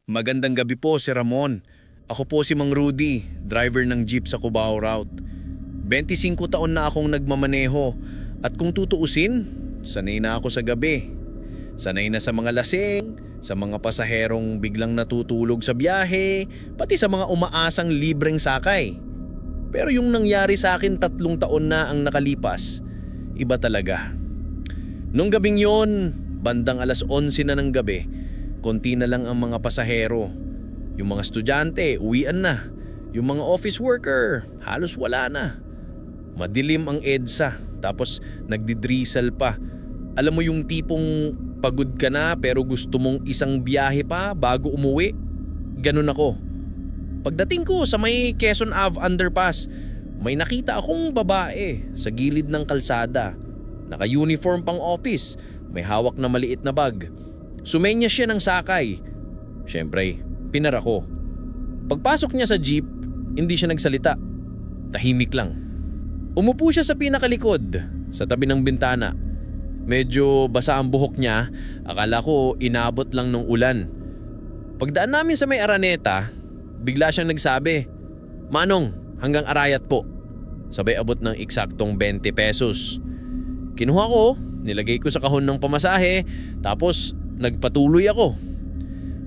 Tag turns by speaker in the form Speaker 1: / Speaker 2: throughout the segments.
Speaker 1: Magandang gabi po, si Ramon. Ako po si Mang Rudy, driver ng jeep sa Cubao Route. 25 taon na akong nagmamaneho at kung tutuusin, sanay na ako sa gabi. Sanay na sa mga lasing, sa mga pasaherong biglang natutulog sa biyahe, pati sa mga umaasang libreng sakay. Pero yung nangyari sa akin 3 taon na ang nakalipas, iba talaga. Nung gabing yon, bandang alas 11 na ng gabi, konti na lang ang mga pasahero. Yung mga estudyante, uwian na. Yung mga office worker, halos wala na. Madilim ang EDSA, tapos nagdidrizzle pa. Alam mo yung tipong pagod ka na pero gusto mong isang biyahe pa bago umuwi? Ganun ako. Pagdating ko sa may Quezon Ave underpass, may nakita akong babae sa gilid ng kalsada. Naka-uniform pang office, may hawak na maliit na bag. Sumenya siya ng sakay. Siyempre, pinara ko. Pagpasok niya sa jeep, hindi siya nagsalita. Tahimik lang. Umupo siya sa pinakalikod, sa tabi ng bintana. Medyo basa ang buhok niya, akala ko inabot lang ng ulan. Pagdaan namin sa may Araneta, bigla siyang nagsabi, "Manong, hanggang Arayat po." Sabay abot ng eksaktong 20 pesos. Kinuha ko, nilagay ko sa kahon ng pamasahe, tapos nagpatuloy ako.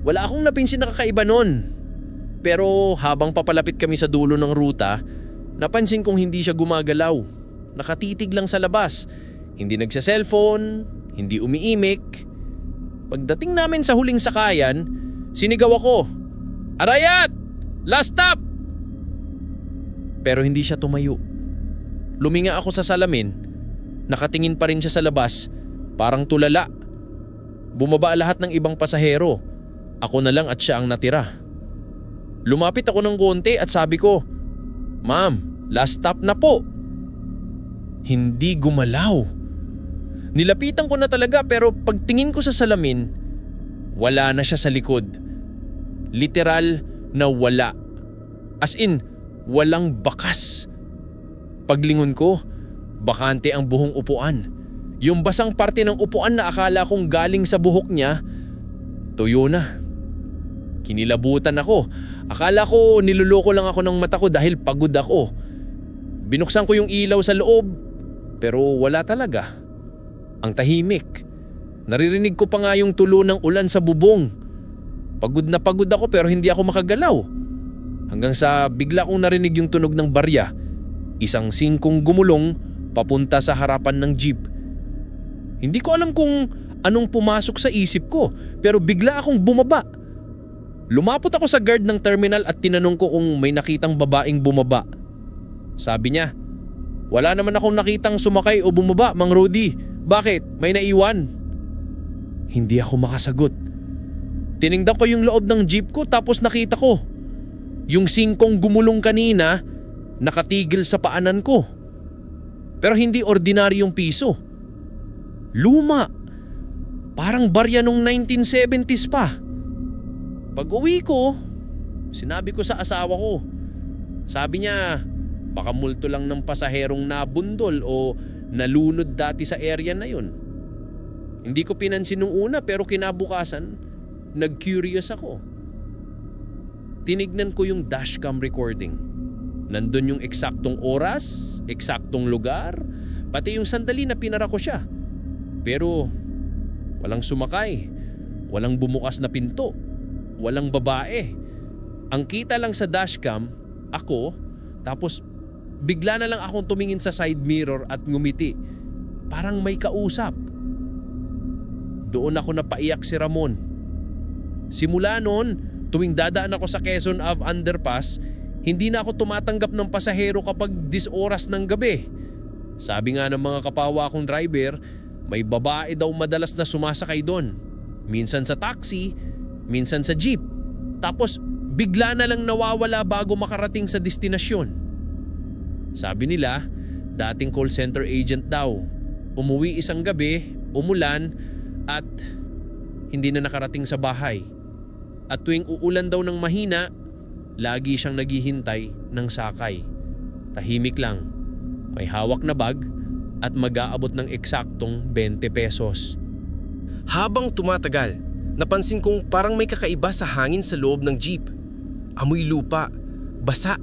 Speaker 1: Wala akong napinsin na kakaiba nun. Pero habang papalapit kami sa dulo ng ruta, napansin kong hindi siya gumagalaw. Nakatitig lang sa labas. Hindi nagsa-cellphone, hindi umiimik. Pagdating namin sa huling sakayan, sinigaw ako, "Arayat! Last stop!" Pero hindi siya tumayo. Luminga ako sa salamin. Nakatingin pa rin siya sa labas, parang tulala. Bumaba lahat ng ibang pasahero. Ako na lang at siya ang natira. Lumapit ako ng konti at sabi ko, "Ma'am, last stop na po." Hindi gumalaw. Nilapitan ko na talaga pero pagtingin ko sa salamin, wala na siya sa likod. Literal na wala. As in, walang bakas. Paglingon ko, bakante ang buhong upuan. Yung basang parte ng upuan na akala kong galing sa buhok niya, tuyo na. Kinilabutan ako. Akala ko niluloko lang ako ng mata ko dahil pagod ako. Binuksan ko yung ilaw sa loob, pero wala talaga. Ang tahimik. Naririnig ko pa nga yung tulo ng ulan sa bubong. Pagod na pagod ako pero hindi ako makagalaw. Hanggang sa bigla kong narinig yung tunog ng barya. Isang singkong gumulong papunta sa harapan ng jeep. Hindi ko alam kung anong pumasok sa isip ko pero bigla akong bumaba. Lumapot ako sa guard ng terminal at tinanong ko kung may nakitang babaeng bumaba. Sabi niya, "Wala naman akong nakitang sumakay o bumaba, Mang Rudy. Bakit? May naiwan?" Hindi ako makasagot. Tiningnan ko yung loob ng jeep ko tapos nakita ko. Yung singkong gumulong kanina, nakatigil sa paanan ko. Pero hindi ordinaryong piso. Luma. Parang barya nung 1970s pa. Pag uwi ko, sinabi ko sa asawa ko. Sabi niya, baka multo lang ng pasaherong nabundol o nalunod dati sa area na yun. Hindi ko pinansin nung una pero kinabukasan, nag-curious ako. Tinignan ko yung dashcam recording. Nandun yung eksaktong oras, eksaktong lugar, pati yung sandali na pinara ko siya. Pero walang sumakay, walang bumukas na pinto, walang babae. Ang kita lang sa dashcam, ako, tapos bigla na lang akong tumingin sa side mirror at ngumiti. Parang may kausap. Doon ako napaiyak si Ramon. Simula noon, tuwing dadaan ako sa Quezon Ave underpass, hindi na ako tumatanggap ng pasahero kapag 10 oras ng gabi. Sabi nga ng mga kapawa kong driver, may babae daw madalas na sumasakay doon. Minsan sa taxi, minsan sa jeep. Tapos bigla na lang nawawala bago makarating sa destinasyon. Sabi nila, dating call center agent daw. Umuwi isang gabi, umulan, at hindi na nakarating sa bahay. At tuwing uulan daw ng mahina, lagi siyang naghihintay ng sakay. Tahimik lang, may hawak na bag at mag-aabot ng eksaktong 20 pesos. Habang tumatagal,
Speaker 2: Napansin kong parang may kakaiba sa hangin sa loob ng jeep. Amoy lupa, basa.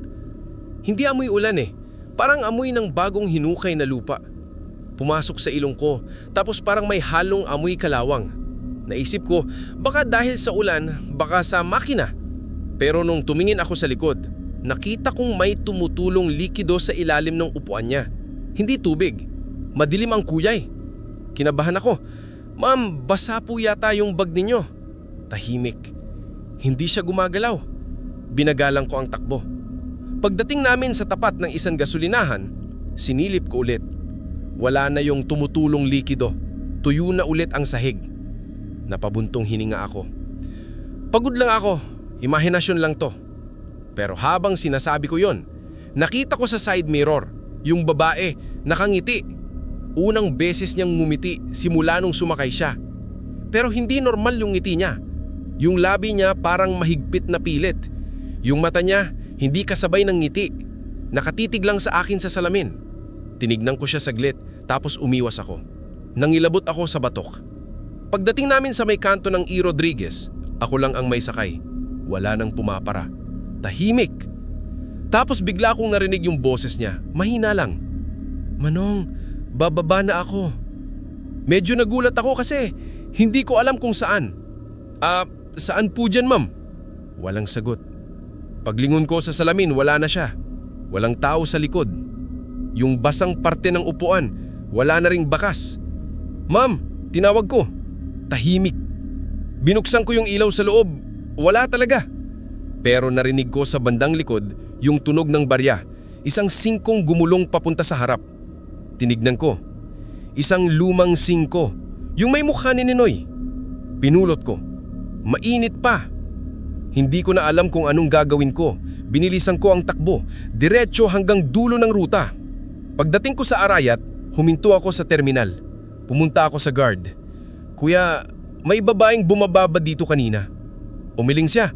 Speaker 2: Hindi amoy ulan eh, parang amoy ng bagong hinukay na lupa. Pumasok sa ilong ko, tapos parang may halong amoy kalawang. Naisip ko, baka dahil sa ulan, baka sa makina. Pero nung tumingin ako sa likod, nakita kong may tumutulong likido sa ilalim ng upuan niya. Hindi tubig, madilim ang kuyay. Kinabahan ako. Ma'am, basa po yata yung bag ninyo. Tahimik. Hindi siya gumagalaw. Binagalang ko ang takbo. Pagdating namin sa tapat ng isang gasolinahan, sinilip ko ulit. Wala na yung tumutulong likido. Tuyo na ulit ang sahig. Napabuntong hininga ako. Pagod lang ako. Imahinasyon lang to. Pero habang sinasabi ko yon, nakita ko sa side mirror yung babae nakangiti. Unang beses niyang ngumiti simula nung sumakay siya. Pero hindi normal yung ngiti niya. Yung labi niya parang mahigpit na pilit. Yung mata niya hindi kasabay ng ngiti. Nakatitig lang sa akin sa salamin. Tinignan ko siya saglit tapos umiwas ako. Nangilabot ako sa batok. Pagdating namin sa may kanto ng E. Rodriguez, ako lang ang may sakay. Wala nang pumapara. Tahimik. Tapos bigla akong narinig yung boses niya. Mahina lang. Manong, bababa na ako. Medyo nagulat ako kasi hindi ko alam kung saan. Saan po dyan, ma'am? Walang sagot. Paglingon ko sa salamin, wala na siya. Walang tao sa likod. Yung basang parte ng upuan, wala na ring bakas. Ma'am, tinawag ko. Tahimik. Binuksan ko yung ilaw sa loob. Wala talaga. Pero narinig ko sa bandang likod yung tunog ng barya. Isang singkong gumulong papunta sa harap. Tinignan ko. Isang lumang singko. Yung may mukha ni Ninoy. Pinulot ko. Mainit pa. Hindi ko na alam kung anong gagawin ko. Binilisan ko ang takbo. Diretso hanggang dulo ng ruta. Pagdating ko sa Arayat, huminto ako sa terminal. Pumunta ako sa guard. Kuya, may babaeng bumababa dito kanina. Umiling siya.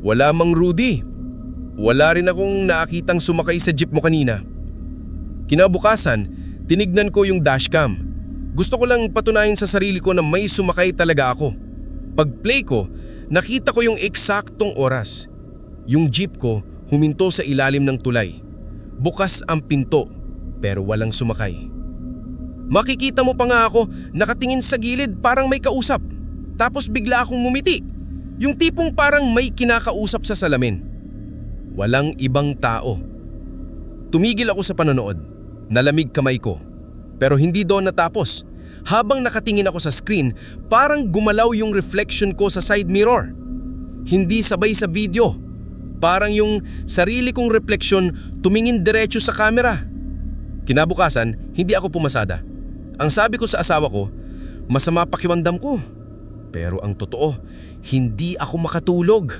Speaker 2: Wala mang Rudy. Wala rin akong nakitang sumakay sa jeep mo kanina. Kinabukasan, tinignan ko yung dashcam. Gusto ko lang patunayan sa sarili ko na may sumakay talaga ako. Pag-play ko, nakita ko yung eksaktong oras. Yung jeep ko huminto sa ilalim ng tulay. Bukas ang pinto, pero walang sumakay. Makikita mo pa nga ako nakatingin sa gilid parang may kausap. Tapos bigla akong ngumiti. Yung tipong parang may kinakausap sa salamin. Walang ibang tao. Tumigil ako sa panonood. Nalamig kamay ko. Pero hindi doon natapos. Habang nakatingin ako sa screen, parang gumalaw yung reflection ko sa side mirror. Hindi sabay sa video. Parang yung sarili kong refleksyon tumingin diretso sa camera. Kinabukasan, hindi ako pumasada. Ang sabi ko sa asawa ko, masama pakiramdam ko. Pero ang totoo, hindi ako makatulog.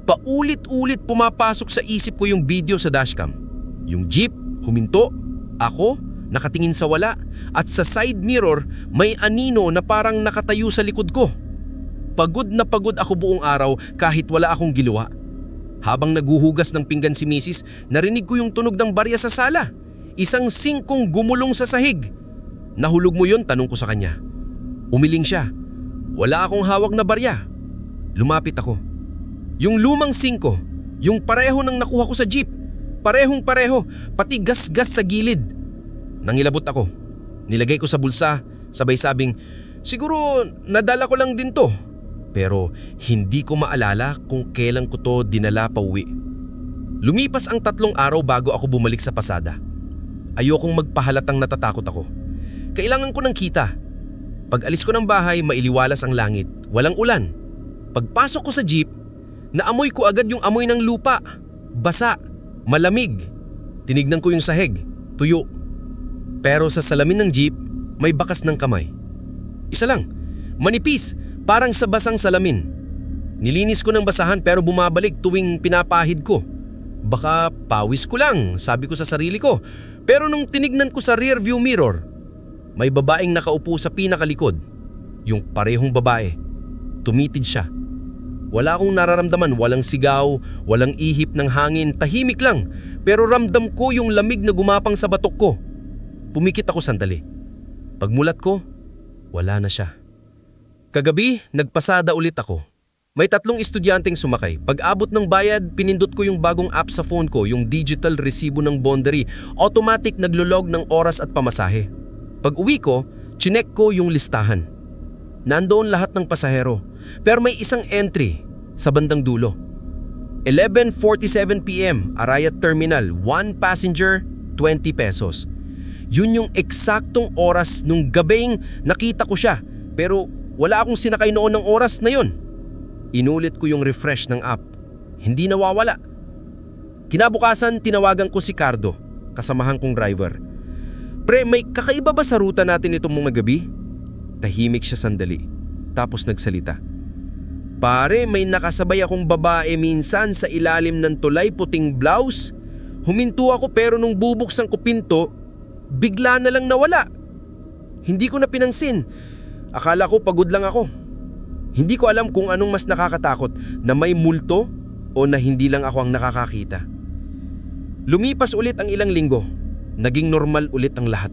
Speaker 2: Paulit-ulit pumapasok sa isip ko yung video sa dashcam. Yung jeep, huminto. Ako, nakatingin sa wala. At sa side mirror, may anino na parang nakatayo sa likod ko. Pagod na pagod ako buong araw kahit wala akong ginawa. Habang naguhugas ng pinggan si Mrs., narinig ko yung tunog ng barya sa sala. Isang singkong gumulong sa sahig. Nahulog mo yun? Tanong ko sa kanya. Umiling siya. Wala akong hawak na barya. Lumapit ako. Yung lumang singko, yung pareho ng nakuha ko sa jeep. Parehong pareho, pati gas-gas sa gilid. Nangilabot ako. Nilagay ko sa bulsa, sabay sabing, siguro nadala ko lang din to. Pero hindi ko maalala kung kailan ko to dinala pa uwi. Lumipas ang 3 araw bago ako bumalik sa pasada. Ayokong magpahalatang natatakot ako. Kailangan ko ng kita. Pag alis ko ng bahay, mailiwalas ang langit. Walang ulan. Pagpasok ko sa jeep, naamoy ko agad yung amoy ng lupa. Basa, malamig. Tinignan ko yung sahig, tuyo. Pero sa salamin ng jeep, may bakas ng kamay. Isa lang, manipis, parang sa basang salamin. Nilinis ko ng basahan pero bumabalik tuwing pinapahid ko. Baka pawis ko lang, sabi ko sa sarili ko. Pero nung tinignan ko sa rear view mirror, may babaeng nakaupo sa pinakalikod. Yung parehong babae. Tumitid siya. Wala akong nararamdaman, walang sigaw, walang ihip ng hangin, tahimik lang. Pero ramdam ko yung lamig na gumapang sa batok ko. Pumikit ako sandali. Pagmulat ko, wala na siya. Kagabi, nagpasada ulit ako. May 3 estudyanteng sumakay. Pag-abot ng bayad, pinindot ko yung bagong app sa phone ko, yung digital resibo ng Bondery. Automatic naglolog ng oras at pamasahe. Pag uwi ko, chinek ko yung listahan. Nandoon lahat ng pasahero. Pero may isang entry sa bandang dulo. 11:47 PM, Arayat Terminal, 1 passenger, 20 pesos. Yun yung eksaktong oras nung gabing nakita ko siya. Pero wala akong sinakay noon ng oras na yun. Inulit ko yung refresh ng app. Hindi nawawala. Kinabukasan, tinawagan ko si Cardo, kasamahan kong driver. Pre, may kakaiba ba sa ruta natin itong mga gabi? Tahimik siya sandali, tapos nagsalita. Pare, may nakasabay akong babae minsan sa ilalim ng tulay, puting blouse. Huminto ako pero nung bubuksan ko pinto, bigla na lang nawala. Hindi ko na pinansin. Akala ko pagod lang ako. Hindi ko alam kung anong mas nakakatakot, na may multo o na hindi lang ako ang nakakakita. Lumipas ulit ang ilang linggo. Naging normal ulit ang lahat.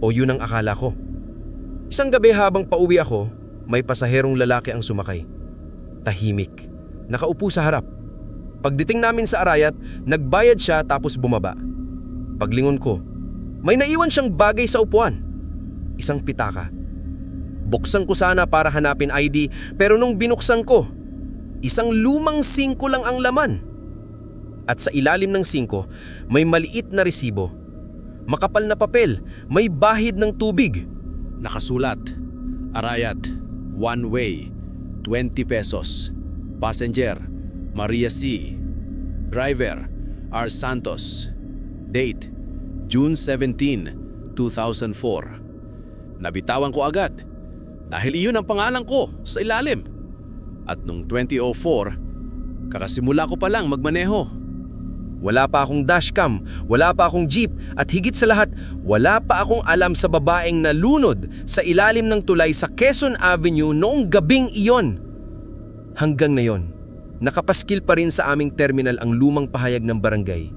Speaker 2: O yun ang akala ko. Isang gabi habang pauwi ako, may pasaherong lalaki ang sumakay. Tahimik. Nakaupo sa harap. Pagdating namin sa Arayat, nagbayad siya tapos bumaba. Paglingon ko, may naiwan siyang bagay sa upuan. Isang pitaka. Buksan ko sana para hanapin ID, pero nung binuksan ko, isang lumang 5 lang ang laman. At sa ilalim ng 5, may maliit na resibo. Makapal na papel, may bahid ng tubig.
Speaker 3: Nakasulat, Arayat, one way, 20 pesos. Passenger, Maria C. Driver, R. Santos. Date, June 17, 2004. Nabitawan ko agad dahil iyon ang pangalan ko sa ilalim. At nung 2004, kakasimula ko pa lang magmaneho.
Speaker 2: Wala pa akong dashcam, wala pa akong jeep, at higit sa lahat, wala pa akong alam sa babaeng nalunod sa ilalim ng tulay sa Quezon Avenue noong gabing iyon. Hanggang ngayon, nakapaskil pa rin sa aming terminal ang lumang pahayag ng barangay.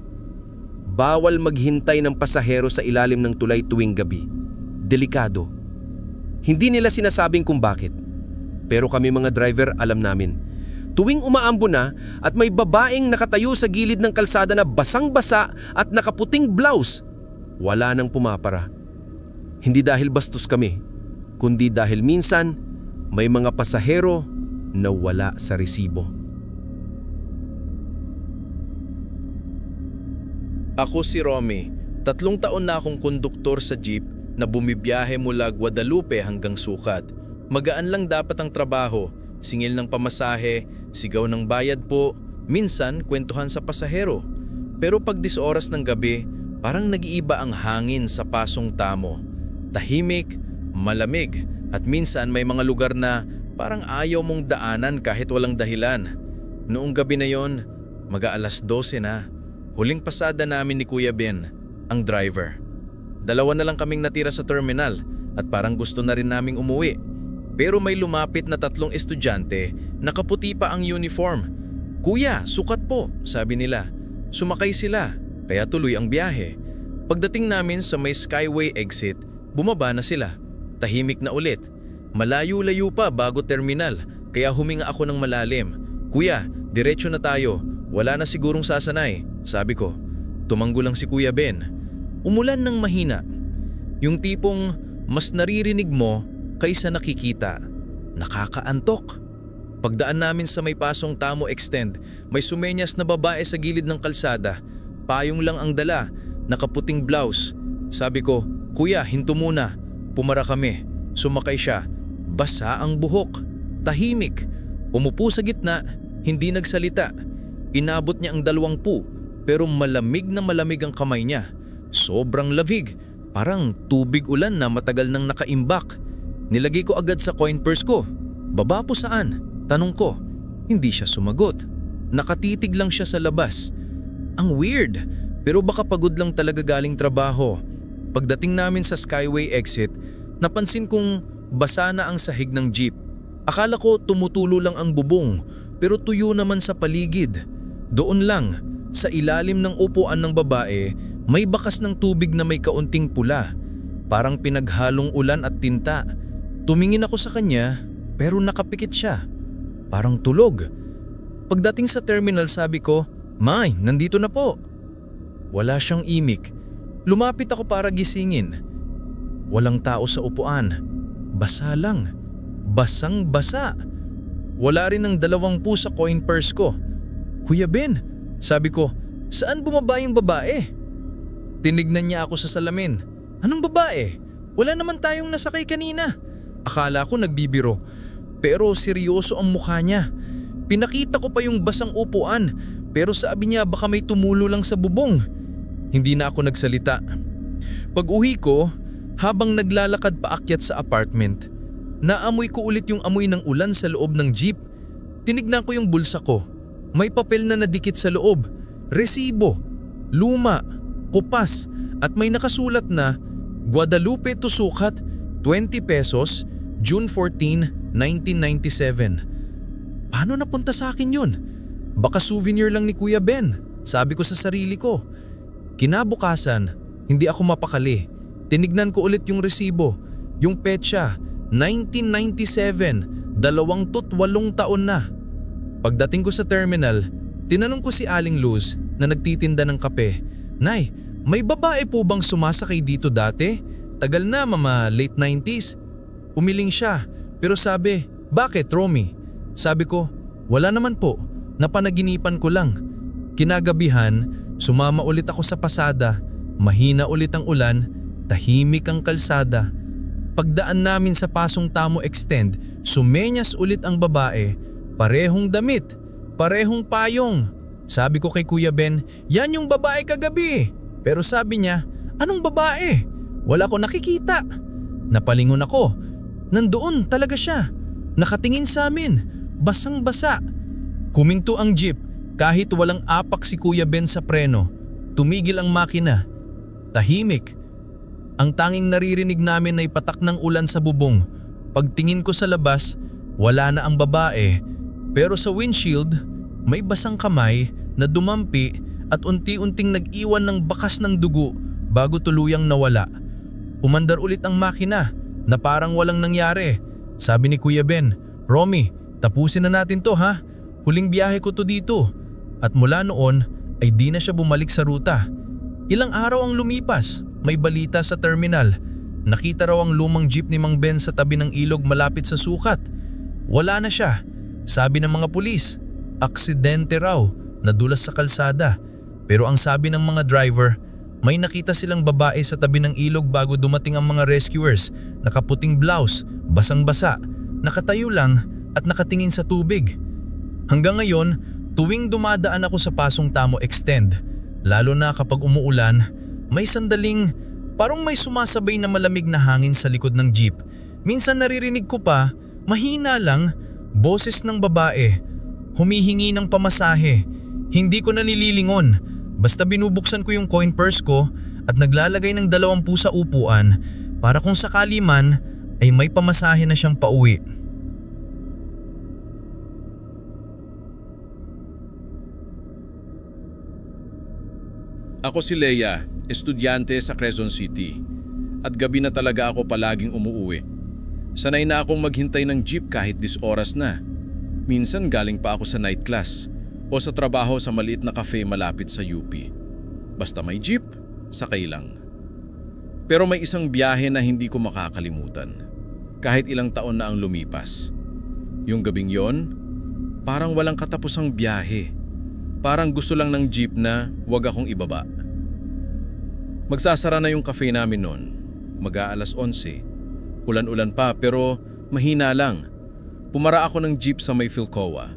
Speaker 2: Bawal maghintay ng pasahero sa ilalim ng tulay tuwing gabi. Delikado. Hindi nila sinasabing kung bakit. Pero kami mga driver alam namin. Tuwing umaambo na at may babaeng nakatayo sa gilid ng kalsada na basang-basa at nakaputing blouse, wala nang pumapara. Hindi dahil bastos kami, kundi dahil minsan may mga pasahero na wala sa resibo.
Speaker 1: Ako si Romy. 3 taon na akong konduktor sa jeep na bumibiyahe mula Guadalupe hanggang Sukat. Magaan lang dapat ang trabaho, singil ng pamasahe, sigaw ng bayad po, minsan kwentuhan sa pasahero. Pero pag 10 oras ng gabi, parang nag-iiba ang hangin sa pasong tamo. Tahimik, malamig, at minsan may mga lugar na parang ayaw mong daanan kahit walang dahilan. Noong gabi na yon, mag-aalas 12 na. Huling pasada namin ni Kuya Ben, ang driver. 2 na lang kaming natira sa terminal at parang gusto na rin naming umuwi. Pero may lumapit na 3 estudyante, nakaputi pa ang uniform. Kuya, sukat po, sabi nila. Sumakay sila, kaya tuloy ang biyahe. Pagdating namin sa may Skyway exit, bumaba na sila. Tahimik na ulit. Malayo-layo pa bago terminal, kaya huminga ako ng malalim. Kuya, diretso na tayo. Wala na sigurong sasanay, sabi ko. Tumanggo lang si Kuya Ben. Umulan ng mahina. Yung tipong mas naririnig mo kaysa nakikita. Nakakaantok. Pagdaan namin sa may pasong Tamo Extend, may sumenyas na babae sa gilid ng kalsada. Payong lang ang dala, nakaputing blouse. Sabi ko, Kuya, hinto muna. Pumara kami. Sumakay siya. Basa ang buhok. Tahimik. Umupo sa gitna, hindi nagsalita. Inabot niya ang 20, pero malamig na malamig ang kamay niya. Sobrang lavig, parang tubig ulan na matagal nang nakaimbak. Nilagay ko agad sa coin purse ko. Baba po saan? Tanong ko. Hindi siya sumagot. Nakatitig lang siya sa labas. Ang weird, pero baka pagod lang talaga galing trabaho. Pagdating namin sa Skyway exit, napansin kong basa na ang sahig ng jeep. Akala ko tumutulo lang ang bubong, pero tuyo naman sa paligid. Doon lang, sa ilalim ng upuan ng babae, may bakas ng tubig na may kaunting pula. Parang pinaghalong ulan at tinta. Tumingin ako sa kanya,
Speaker 4: pero nakapikit siya. Parang tulog. Pagdating sa terminal sabi ko, "May, nandito na po." Wala siyang imik. Lumapit ako para gisingin. Walang tao sa upuan. Basa lang. Basang-basa. Wala rin ang 20 sa coin purse ko. "Kuya Ben," sabi ko, "saan bumaba yung babae?" Tinignan niya ako sa salamin. "Anong babae? Wala naman tayong nasakay kanina." Akala ko nagbibiro. Pero seryoso ang mukha niya. Pinakita ko pa yung basang upuan pero sabi niya baka may tumulo lang sa bubong. Hindi na ako nagsalita. Pag uwi ko, habang naglalakad paakyat sa apartment, naamoy ko ulit yung amoy ng ulan sa loob ng jeep. Tinignan ko yung bulsa ko. May papel na nadikit sa loob. Resibo, luma, kupas at may nakasulat na Guadalupe to Sukat, 20 pesos, June 14, 1997. Paano napunta sa akin yun? Baka souvenir lang ni Kuya Ben, sabi ko sa sarili ko. Kinabukasan, hindi ako mapakali. Tinignan ko ulit yung resibo, yung petsa, 1997, 28 taon na. Pagdating ko sa terminal, tinanong ko si Aling Luz na nagtitinda ng kape, "Nay, may babae po bang sumasakay dito dati? Tagal na, mama, late 90s. Umiling siya, pero sabi, "Bakit, Romy?" Sabi ko, "Wala naman po, napanaginipan ko lang." Kinagabihan, sumama ulit ako sa pasada, mahina ulit ang ulan, tahimik ang kalsada. Pagdaan namin sa Pasong Tamo Extend, sumenyas ulit ang babae, parehong damit, parehong payong. Sabi ko kay Kuya Ben, "Yan yung babae kagabi." Pero sabi niya, "Anong babae? Wala ko nakikita." Napalingon ako. Nandoon talaga siya. Nakatingin sa amin. Basang-basa. Kuminto ang jeep kahit walang apak si Kuya Ben sa preno. Tumigil ang makina. Tahimik. Ang tanging naririnig namin ay patak ng ulan sa bubong. Pagtingin ko sa labas, wala na ang babae. Pero sa windshield, may basang kamay na dumampi at unti-unting nag-iwan ng bakas ng dugo bago tuluyang nawala. Umandar ulit ang makina na parang walang nangyari. Sabi ni Kuya Ben, "Romy, tapusin na natin to ha. Huling biyahe ko to dito." At mula noon ay di na siya bumalik sa ruta. Ilang araw ang lumipas, may balita sa terminal. Nakita raw ang lumang jeep ni Mang Ben sa tabi ng ilog malapit sa sukat. Wala na siya. Sabi ng mga pulis, aksidente raw, nadulas sa kalsada. Pero ang sabi ng mga driver, may nakita silang babae sa tabi ng ilog bago dumating ang mga rescuers, nakaputing blouse, basang-basa, nakatayo lang at nakatingin sa tubig. Hanggang ngayon, tuwing dumadaan ako sa Pasong Tamo Extend, lalo na kapag umuulan, may sandaling parang may sumasabay na malamig na hangin sa likod ng jeep. Minsan naririnig ko pa, mahina lang, boses ng babae, humihingi ng pamasahe. Hindi ko na nililingon. Basta binubuksan ko yung coin purse ko at naglalagay ng 20 sa upuan para kung sakali man ay may pamasahe na siyang pauwi.
Speaker 3: Ako si Leia, estudyante sa Quezon City. At gabi na talaga ako palaging umuuwi. Sanay na akong maghintay ng jeep kahit 10 oras na. Minsan galing pa ako sa night class o sa trabaho sa maliit na cafe malapit sa UP. Basta may jeep, sakay lang. Pero may isang biyahe na hindi ko makakalimutan. Kahit ilang taon na ang lumipas. Yung gabing yon, parang walang katapusang biyahe. Parang gusto lang ng jeep na wag akong ibaba. Magsasara na yung cafe namin noon. Mag-aalas 11. Ulan-ulan pa pero mahina lang. Pumara ako ng jeep sa may Philcoa.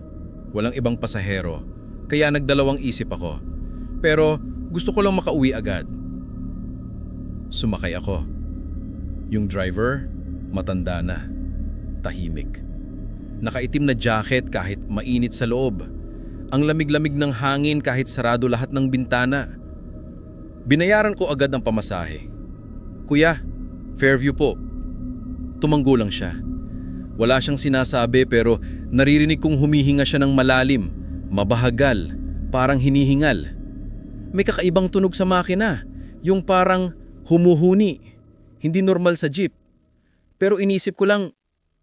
Speaker 3: Walang ibang pasahero, kaya nagdalawang isip ako. Pero gusto ko lang makauwi agad. Sumakay ako. Yung driver, matanda na. Tahimik. Nakaitim na jacket kahit mainit sa loob. Ang lamig-lamig ng hangin kahit sarado lahat ng bintana. Binayaran ko agad ang pamasahe. "Kuya, Fairview po." Tumanggo lang siya. Wala siyang sinasabi pero naririnig kong humihinga siya ng malalim, mabahagal, parang hinihingal. May kakaibang tunog sa makina, yung parang humuhuni, hindi normal sa jeep. Pero inisip ko lang,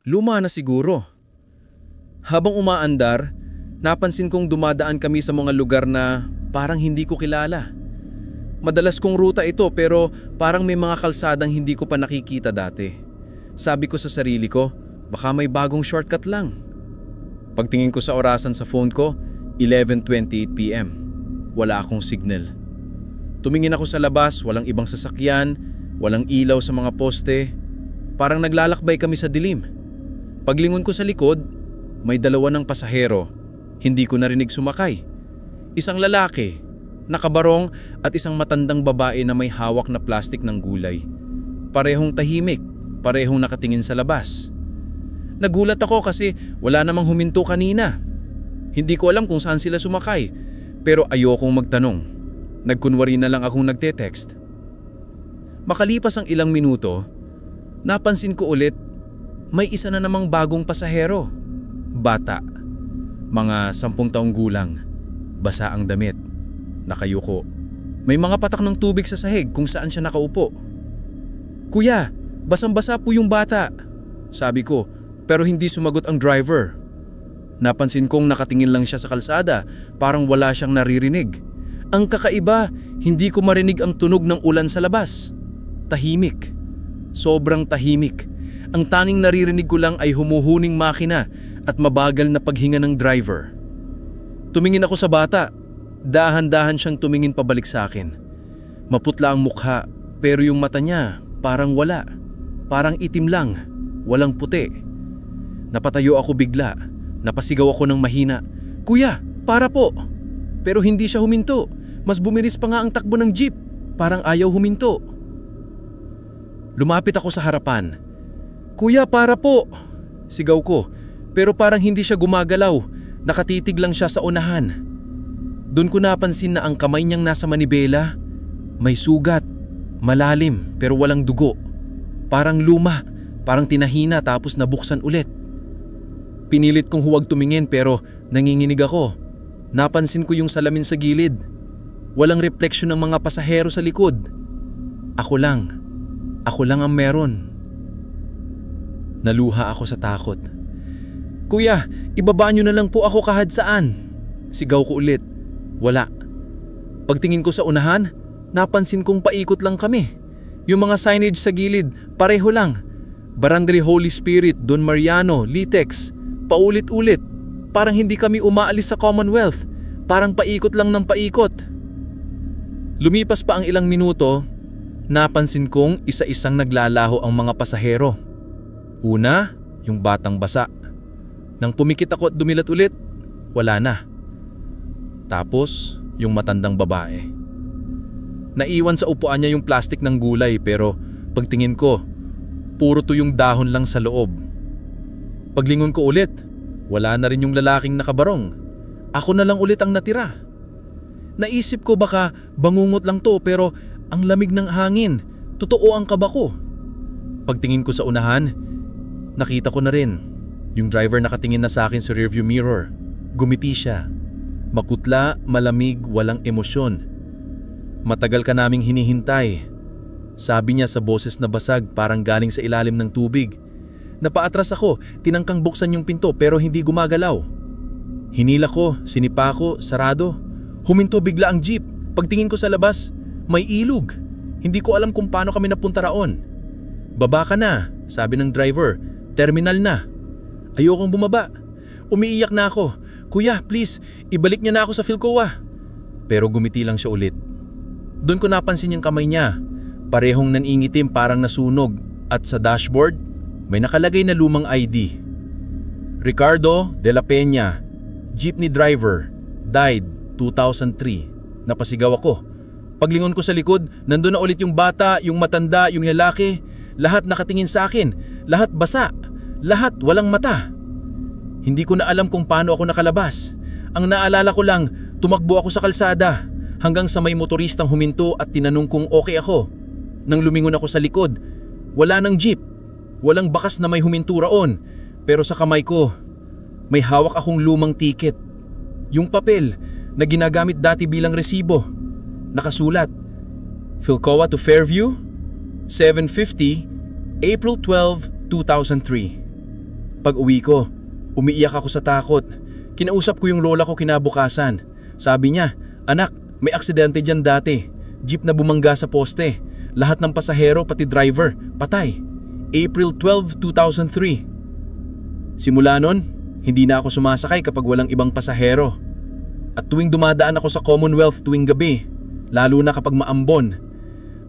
Speaker 3: Luma na siguro. Habang umaandar, napansin kong dumadaan kami sa mga lugar na parang hindi ko kilala. Madalas kong ruta ito pero parang may mga kalsadang hindi ko pa nakikita dati. Sabi ko sa sarili ko, baka may bagong shortcut lang. Pagtingin ko sa orasan sa phone ko, 11:28 PM. Wala akong signal. Tumingin ako sa labas, walang ibang sasakyan, walang ilaw sa mga poste. Parang naglalakbay kami sa dilim. Paglingon ko sa likod, may dalawa ng pasahero. Hindi ko narinig sumakay. Isang lalaki, nakabarong at isang matandang babae na may hawak na plastik ng gulay. Parehong tahimik, parehong nakatingin sa labas. Nagulat ako kasi wala namang huminto kanina. Hindi ko alam kung saan sila sumakay, pero ayokong magtanong. Nagkunwari na lang akong nagte-text. Makalipas ang ilang minuto, napansin ko ulit may isa na namang bagong pasahero. Bata, mga 10 taong gulang, basa ang damit, nakayuko. May mga patak ng tubig sa sahig kung saan siya nakaupo. "Kuya, basang-basa po yung bata," sabi ko, pero hindi sumagot ang driver. Napansin kong nakatingin lang siya sa kalsada, parang wala siyang naririnig. Ang kakaiba, hindi ko marinig ang tunog ng ulan sa labas. Tahimik. Sobrang tahimik. Ang tanging naririnig ko lang ay humuhuning makina at mabagal na paghinga ng driver. Tumingin ako sa bata. Dahan-dahan siyang tumingin pabalik sa akin. Maputla ang mukha, pero yung mata niya parang wala. Parang itim lang, walang puti. Napatayo ako bigla. Napasigaw ako ng mahina, "Kuya, para po!" Pero hindi siya huminto. Mas bumilis pa nga ang takbo ng jeep. Parang ayaw huminto. Lumapit ako sa harapan. "Kuya, para po!" sigaw ko. Pero parang hindi siya gumagalaw. Nakatitig lang siya sa unahan. Doon ko napansin na ang kamay niyang nasa manibela. May sugat. Malalim pero walang dugo. Parang luma. Parang tinahina tapos nabuksan ulit. Pinilit kong huwag tumingin pero nanginginig ako. Napansin ko yung salamin sa gilid. Walang refleksyon ng mga pasahero sa likod. Ako lang ang meron. Naluha ako sa takot. "Kuya, ibaba niyo na lang po ako kahit saan," sigaw ko ulit. Wala. Pagtingin ko sa unahan, napansin kong paikot lang kami. Yung mga signage sa gilid, pareho lang. Barangay Holy Spirit, Don Mariano, Litex. Paulit-ulit. Parang hindi kami umaalis sa Commonwealth. Parang paikot lang ng paikot. Lumipas pa ang ilang minuto, napansin kong isa-isang naglalaho ang mga pasahero. Una, yung batang basa. Nang pumikit ako at dumilat ulit, wala na. Tapos, yung matandang babae. Naiwan sa upuan niya yung plastik ng gulay pero pagtingin ko, puro tuyong dahon lang sa loob. Paglingon ko ulit, wala na rin yung lalaking nakabarong. Ako na lang ulit ang natira. Naisip ko baka bangungot lang to pero ang lamig ng hangin, totoo ang kaba ko. Pagtingin ko sa unahan, nakita ko na rin. Yung driver nakatingin na sa akin sa rearview mirror. Gumiti siya. Makutla, malamig, walang emosyon. "Matagal ka naming hinihintay," sabi niya sa boses na basag parang galing sa ilalim ng tubig. Napaatras ako, tinangkang buksan yung pinto pero hindi gumagalaw. Hinila ko, sinipa ko, sarado. Huminto bigla ang jeep. Pagtingin ko sa labas, may ilog. Hindi ko alam kung paano kami napunta raon. "Baba ka na," sabi ng driver. "Terminal na." Ayokong bumaba. Umiiyak na ako. "Kuya, please, ibalik niya na ako sa Philcoa." Pero gumiti lang siya ulit. Doon ko napansin yung kamay niya. Parehong nangingitim parang nasunog. At sa dashboard, may nakalagay na lumang ID. "Ricardo de la Peña, jeepney driver, died 2003. Napasigaw ako. Paglingon ko sa likod, nandun na ulit yung bata, yung matanda, yung lalaki. Lahat nakatingin sa akin. Lahat basa. Lahat walang mata. Hindi ko na alam kung paano ako nakalabas. Ang naalala ko lang, tumakbo ako sa kalsada hanggang sa may motoristang huminto at tinanong kung okay ako. Nang lumingon ako sa likod, wala nang jeep. Walang bakas na may huminto raon. Pero sa kamay ko, may hawak akong lumang ticket. Yung papel na ginagamit dati bilang resibo. Nakasulat, Philcoa to Fairview, 7:50, April 12, 2003.
Speaker 5: Pag uwi ko, umiiyak ako sa takot. Kinausap ko yung lola ko kinabukasan. Sabi niya, "Anak, may aksidente dyan dati. Jeep na bumangga sa poste. Lahat ng pasahero pati driver, patay. April 12, 2003. Simula nun, hindi na ako sumasakay kapag walang ibang pasahero. At tuwing dumadaan ako sa Commonwealth tuwing gabi, lalo na kapag maambon,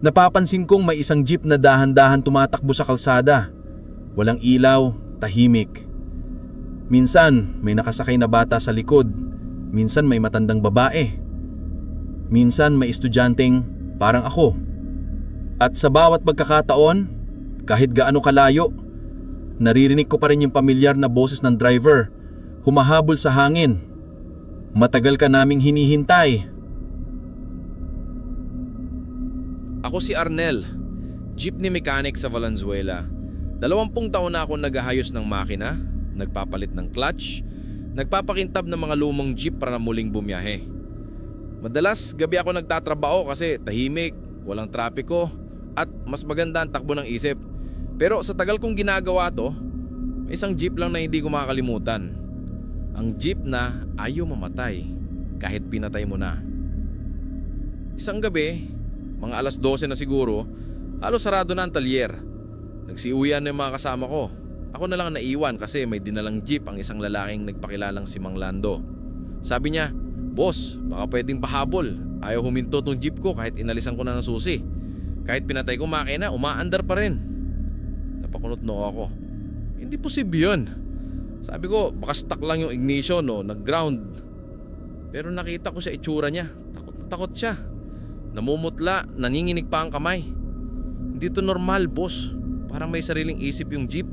Speaker 5: napapansin kong may isang jeep na dahan-dahan tumatakbo sa kalsada. Walang ilaw, tahimik. Minsan may nakasakay na bata sa likod, minsan may matandang babae. Minsan may estudyanteng parang ako. At sa bawat pagkakataon, kahit gaano kalayo, naririnig ko pa rin yung pamilyar na boses ng driver, humahabol sa hangin. Matagal ka naming hinihintay.
Speaker 1: Ako si Arnel, jeepney mechanic sa Valenzuela. 20 taon na ako naghahayos ng makina, nagpapalit ng clutch, nagpapakintab ng mga lumang jeep para muling bumiyahe. Madalas gabi ako nagtatrabaho kasi tahimik, walang trapiko, at mas maganda ang takbo ng isip. Pero sa tagal kong ginagawa to, may isang jeep lang na hindi ko makakalimutan. Ang jeep na ayaw mamatay kahit pinatay mo na. Isang gabi, mga alas 12 na siguro, halos sarado na ang talyer. Nagsiuwian na yung mga kasama ko. Ako na lang naiwan kasi may dinalang jeep ang isang lalaking nagpakilalang si Mang Lando. Sabi niya, "Boss, baka pwedeng pahabol. Ayaw huminto tong jeep ko kahit inalisan ko na ng susi. Kahit pinatay ko makina, umaandar pa rin." Napakunot no ako. Hindi posible yun. Sabi ko, baka stuck lang yung ignition o nag-ground. Pero nakita ko sa itsura niya. Takot na takot siya. Namumutla, nanginginig pa ang kamay. Hindi to normal, boss. Parang may sariling isip yung jeep.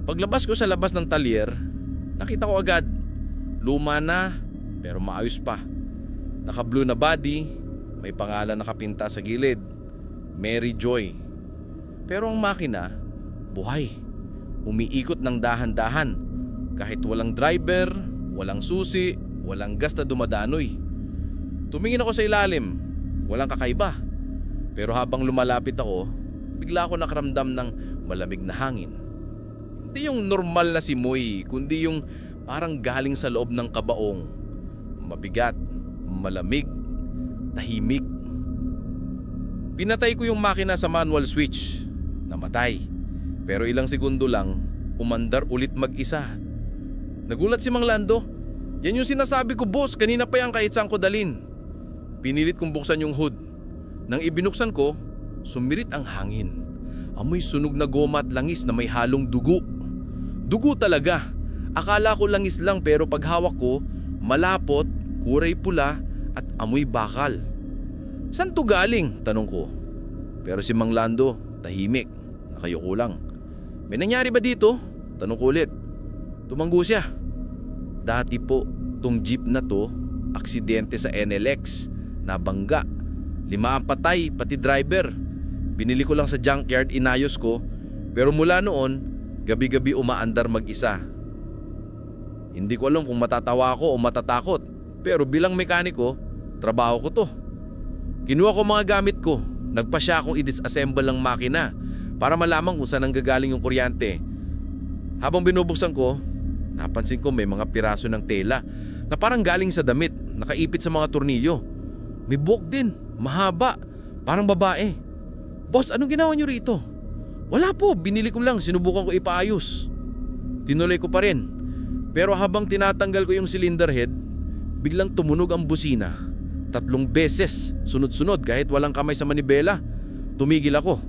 Speaker 1: Paglabas ko sa labas ng talyer, nakita ko agad. Luma na, pero maayos pa. Naka-blue na body, may pangalan nakapinta sa gilid. Mary Joy. Pero ang makina, buhay. Umiikot ng dahan-dahan. Kahit walang driver, walang susi, walang gas na dumadanoy. Tumingin ako sa ilalim. Walang kakaiba. Pero habang lumalapit ako, bigla ako nakaramdam ng malamig na hangin. Hindi yung normal na simoy, kundi yung parang galing sa loob ng kabaong. Mabigat, malamig, tahimik. Pinatay ko yung makina sa manual switch. Namatay. Pero ilang segundo lang, umandar ulit mag-isa. Nagulat si Mang Lando. "Yan yung sinasabi ko, boss, kanina pa yan kahit saan ko dalin." Pinilit kong buksan yung hood. Nang ibinuksan ko, sumirit ang hangin. Amoy sunog na goma at langis na may halong dugo. Dugo talaga. Akala ko langis lang pero paghawak ko, malapot, kulay pula at amoy bakal. "Saan to galing?" tanong ko. Pero si Mang Lando, tahimik, nakayuko lang. "May nangyari ba dito?" tanong ko ulit. Tumanggo siya. "Dati po, tong jeep na to, aksidente sa NLX, nabangga. 5 ang patay, pati driver. Binili ko lang sa junkyard, inayos ko, pero mula noon, gabi-gabi umaandar mag-isa. Hindi ko alam kung matatawa ako o matatakot, pero bilang mekaniko, trabaho ko to. Kinuha ko mga gamit ko, nagpa siya akong i-disassemble ng makina para malaman kung saan nanggagaling yung kuryente. Habang binubuksan ko, napansin ko may mga piraso ng tela na parang galing sa damit, nakaipit sa mga tornilyo. May buhok din, mahaba, parang babae. "Boss, anong ginawa niyo rito?" "Wala po, binili ko lang, sinubukan ko ipaayos." Tinuloy ko pa rin. Pero habang tinatanggal ko yung cylinder head, biglang tumunog ang busina. 3 beses, sunod-sunod kahit walang kamay sa manibela. Tumigil ako.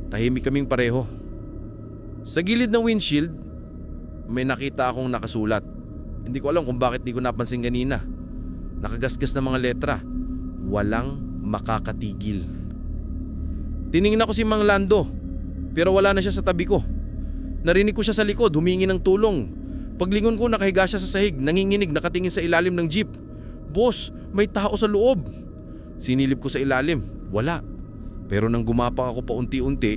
Speaker 1: Tahimik kaming pareho. Sa gilid ng windshield, may nakita akong nakasulat. Hindi ko alam kung bakit di ko napansin kanina. Nakagasgas na mga letra. "Walang makakatigil." Tiningnan ko si Mang Lando, pero wala na siya sa tabi ko. Narinig ko siya sa likod, humingi ng tulong. Paglingon ko, nakahiga siya sa sahig, nanginginig, nakatingin sa ilalim ng jeep. "Boss, may tao sa loob." Sinilip ko sa ilalim, wala. Pero nang gumapang ako paunti-unti,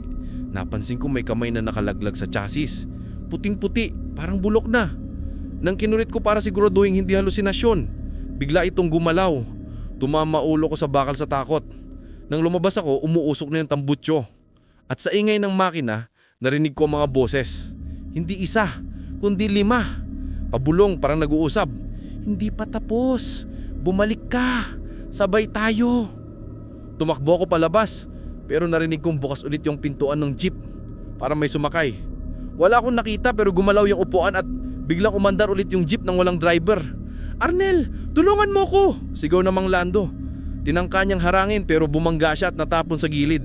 Speaker 1: napansin ko may kamay na nakalaglag sa chassis. Puting-puti, parang bulok na. Nang kinulit ko para siguraduhin hindi halusinasyon, bigla itong gumalaw. Tumama ulo ko sa bakal sa takot. Nang lumabas ako, umuusok na yung tambutso. At sa ingay ng makina, narinig ko mga boses.
Speaker 2: Hindi isa, kundi 5. Pabulong parang nag-uusap. Hindi pa tapos. Bumalik ka. Sabay tayo. Tumakbo ako palabas pero narinig kong bukas ulit yung pintuan ng jeep para may sumakay. Wala akong nakita pero gumalaw yung upuan at biglang umandar ulit yung jeep nang walang driver. Arnel, tulungan mo ko! Sigaw na Mang Lando. Tinangka niyang harangin pero bumangga siya at natapon sa gilid.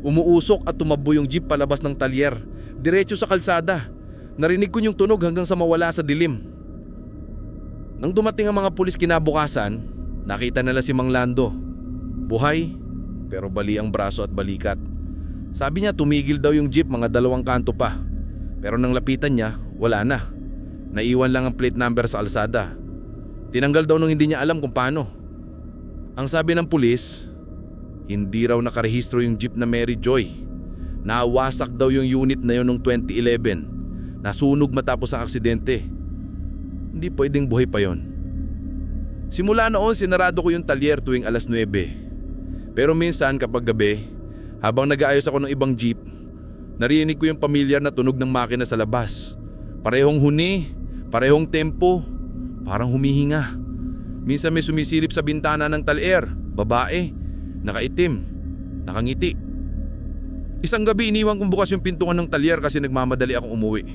Speaker 2: Umuusok at tumakbo yung jeep palabas ng talyer. Diretso sa kalsada. Narinig ko yung tunog hanggang sa mawala sa dilim. Nang dumating ang mga pulis kinabukasan, nakita nila si Mang Lando. Buhay, pero bali ang braso at balikat. Sabi niya tumigil daw yung jeep mga 2 kanto pa. Pero nang lapitan niya, wala na. Naiwan lang ang plate number sa alsada. Tinanggal daw nung hindi niya alam kung paano. Ang sabi ng pulis, hindi raw nakarehistro yung jeep na Mary Joy. Nawasak daw yung unit na yun noong 2011. Nasunog matapos ang aksidente. Hindi pwedeng buhay pa yon. Simula noon sinarado ko yung talyer tuwing 9:00. Pero minsan kapag gabi, habang nag-aayos ako ng ibang jeep, narinig ko yung pamilyar na tunog ng makina sa labas. Parehong huni, parehong tempo, parang humihinga. Minsan may sumisilip sa bintana ng talyer, babae, nakaitim, nakangiti. Isang gabi iniwan kong bukas yung pintuan ng talyer kasi nagmamadali akong umuwi.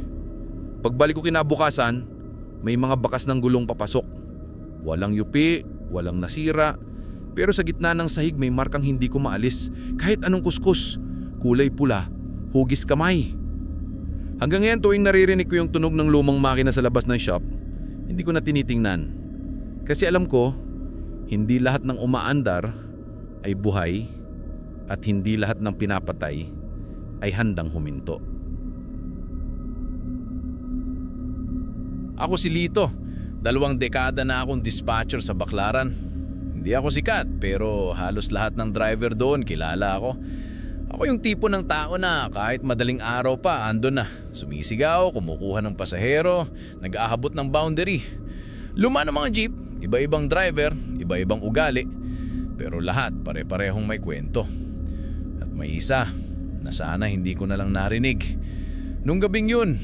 Speaker 2: Pagbalik ko kinabukasan, may mga bakas ng gulong papasok. Walang yupi, walang nasira, pero sa gitna ng sahig may markang hindi ko maalis. Kahit anong kuskus, kulay pula, hugis kamay. Hanggang ngayon tuwing naririnig ko yung tunog ng lumang makina sa labas ng shop, hindi ko na tinitingnan. Kasi alam ko, hindi lahat ng umaandar ay buhay at hindi lahat ng pinapatay ay handang huminto.
Speaker 3: Ako si Lito. 2 dekada na akong dispatcher sa Baclaran. Hindi ako sikat pero halos lahat ng driver doon kilala ako. Ako yung tipo ng tao na kahit madaling araw pa andun na. Sumisigaw, kumukuha ng pasahero, nag-aabot ng boundary. Luma ng mga jeep, iba-ibang driver, iba-ibang ugali. Pero lahat pare-parehong may kwento. At may isa na sana hindi ko na lang narinig. Nung gabing yun,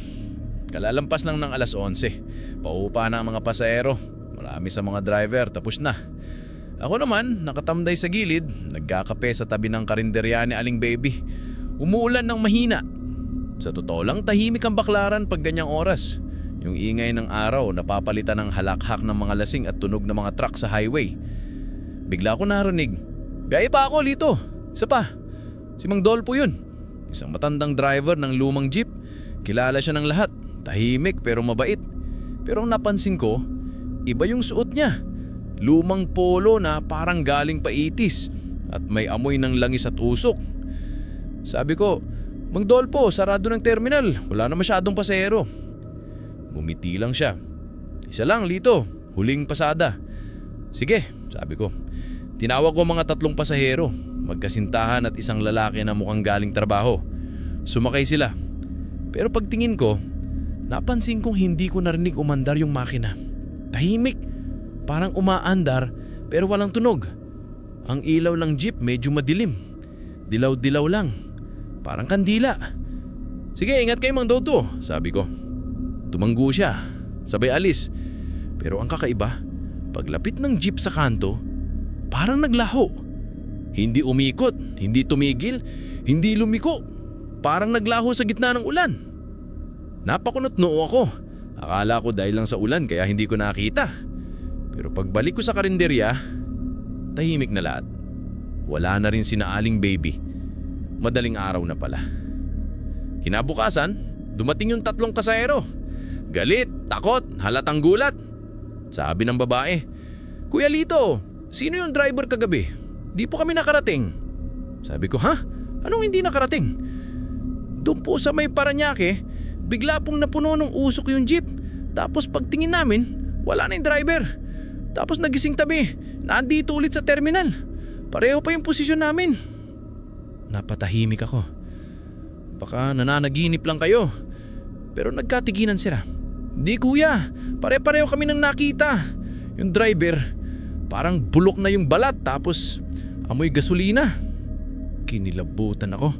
Speaker 3: kalalampas lang ng 11:00. Paupa na ang mga pasahero. Marami sa mga driver, tapos na. Ako naman, nakatamday sa gilid, nagkakape sa tabi ng karinderya ni Aling Baby. Umuulan ng mahina. Sa totoo lang, tahimik ang Baclaran pag ganyang oras. Yung ingay ng araw, napapalitan ng halakhak ng mga lasing at tunog ng mga truck sa highway. Bigla ko narinig, "Biyahe pa ako, Lito." Isa pa, si Mang Dolpo yun. Isang matandang driver ng lumang jeep. Kilala siya ng lahat, tahimik pero mabait. Pero ang napansin ko, iba yung suot niya. Lumang polo na parang galing pa 80s at may amoy ng langis at usok. Sabi ko, "Mang Dolpo, sarado ng terminal. Wala na masyadong pasahero." Ngumiti lang siya. "Isa lang, Lito. Huling pasada." "Sige," sabi ko. Tinawag ko mga 3 pasahero, magkasintahan at isang lalaki na mukhang galing trabaho. Sumakay sila. Pero pagtingin ko, napansin kong hindi ko narinig umandar yung makina. Tahimik, parang umaandar pero walang tunog. Ang ilaw ng jeep medyo madilim. Dilaw-dilaw lang, parang kandila. "Sige, ingat kayo Mang Dodo," sabi ko. Tumanggo siya, sabay alis. Pero ang kakaiba, paglapit ng jeep sa kanto, parang naglaho. Hindi umikot, hindi tumigil, hindi lumiko. Parang naglaho sa gitna ng ulan. Napakunot-noo ako. Akala ko dahil lang sa ulan kaya hindi ko nakita. Pero pagbalik ko sa karinderya, tahimik na lahat. Wala na rin sina Aling Baby. Madaling araw na pala. Kinabukasan, dumating yung 3 pasahero. Galit, takot, halatang gulat. Sabi ng babae, "Kuya Lito, sino yung driver kagabi? Di po kami nakarating." Sabi ko, "Ha? Anong hindi nakarating?" "Doon po sa may Paranaque, bigla pong napuno ng usok yung jeep. Tapos pagtingin namin, wala na yung driver. Tapos nagising tabi, nandito ulit sa terminal. Pareho pa yung posisyon namin." Napatahimik ako. Baka nananaginip lang kayo. Pero nagkatiginan sila. "Di kuya, pare-pareho kami nang nakita. Yung driver, parang bulok na yung balat tapos amoy gasolina." Kinilabutan ako.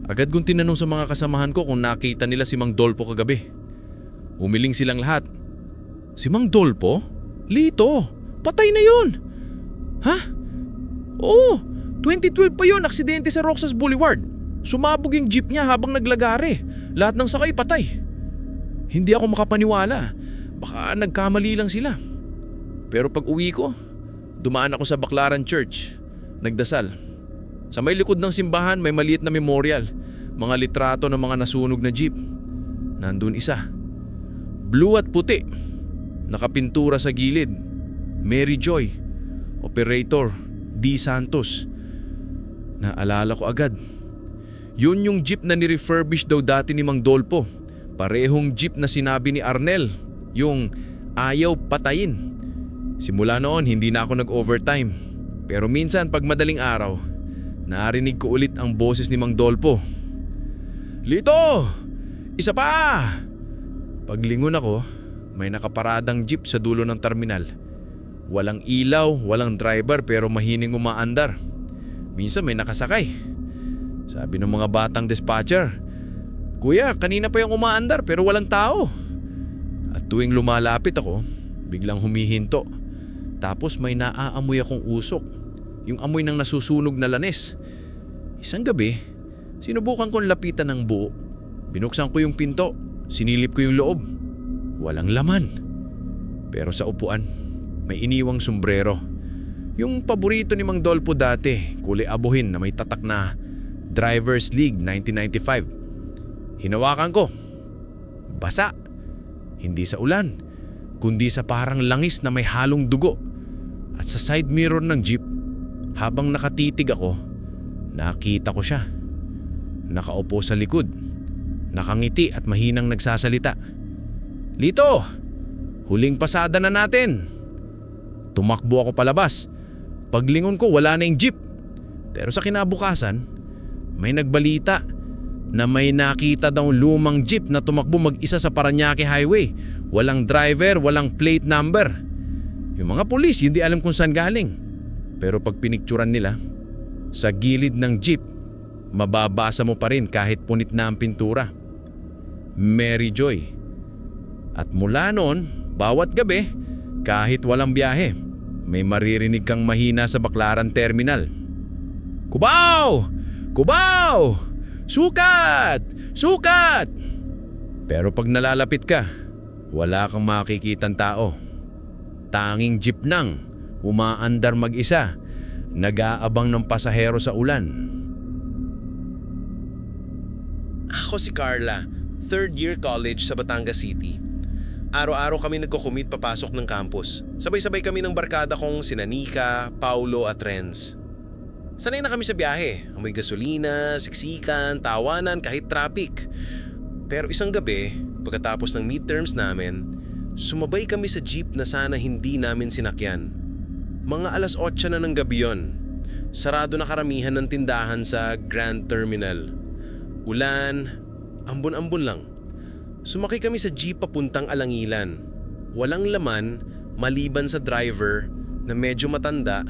Speaker 3: Agad kong tinanong sa mga kasamahan ko kung nakita nila si Mang Dolpo kagabi. Umiling silang lahat. Si Mang Dolpo? Lito, patay na yun! Ha? Oo, 2012 pa yun, aksidente sa Roxas Boulevard. Sumabog yung jeep niya habang naglagare. Lahat ng sakay patay. Hindi ako makapaniwala. Baka nagkamali lang sila. Pero pag uwi ko, dumaan ako sa Baclaran Church. Nagdasal. Sa may likod ng simbahan may maliit na memorial. Mga litrato ng mga nasunog na jeep. Nandun isa. Blue at puti. Nakapintura sa gilid. Mary Joy. Operator D. Santos. Naalala ko agad. Yun yung jeep na ni-refurbish daw dati ni Mang Dolpo. Parehong jeep na sinabi ni Arnel. Yung ayaw patayin. Simula noon hindi na ako nag-overtime. Pero minsan pag madaling araw, narinig ko ulit ang boses ni Mang Dolpo. Lito! Isa pa! Paglingon ako, may nakaparadang jeep sa dulo ng terminal. Walang ilaw, walang driver pero mahining umaandar. Minsan may nakasakay. Sabi ng mga batang dispatcher, "Kuya, kanina pa yung umaandar pero walang tao." At tuwing lumalapit ako, biglang humihinto. Tapos may naaamoy akong usok. Yung amoy ng nasusunog na lanes. Isang gabi, sinubukan kong lapitan ng buo. Binuksan ko yung pinto, sinilip ko yung loob. Walang laman. Pero sa upuan, may iniwang sombrero. Yung paborito ni Mang Dolpo dati, kulay abuhin na may tatak na Drivers League 1995. Hinawakan ko. Basa. Hindi sa ulan, kundi sa parang langis na may halong dugo. At sa side mirror ng jeep, habang nakatitig ako, nakita ko siya. Nakaupo sa likod, nakangiti at mahinang nagsasalita. "Lito, huling pasada na natin." Tumakbo ako palabas. Paglingon ko wala na yung jeep. Pero sa kinabukasan, may nagbalita na may nakita daw lumang jeep na tumakbo mag-isa sa Parañaque Highway. Walang driver, walang plate number. Yung mga pulis hindi alam kung saan galing. Pero pag pinicturan nila, sa gilid ng jeep, mababasa mo pa rin kahit punit na ang pintura. Mary Joy. At mula noon, bawat gabi, kahit walang biyahe, may maririnig kang mahina sa Baclaran Terminal. "Kubaw! Kubaw! Sukat! Sukat!" Pero pag nalalapit ka, wala kang makikitang tao. Tanging jeep nang umaandar mag-isa, nag-aabang ng pasahero sa ulan.
Speaker 2: Ako si Carla, third year college sa Batangas City. Araw-araw kami nagko-commute papasok ng campus. Sabay-sabay kami ng barkada kong sina Nika, Paulo at Renz. Sanay na kami sa biyahe. Amoy gasolina, siksikan, tawanan, kahit traffic. Pero isang gabi, pagkatapos ng midterms namin, sumabay kami sa jeep na sana hindi namin sinakyan. Mga 8:00 na ng gabi yon. Sarado na karamihan ng tindahan sa Grand Terminal. Ulan, ambon-ambon lang. Sumakay kami sa jeep papuntang Alangilan. Walang laman maliban sa driver na medyo matanda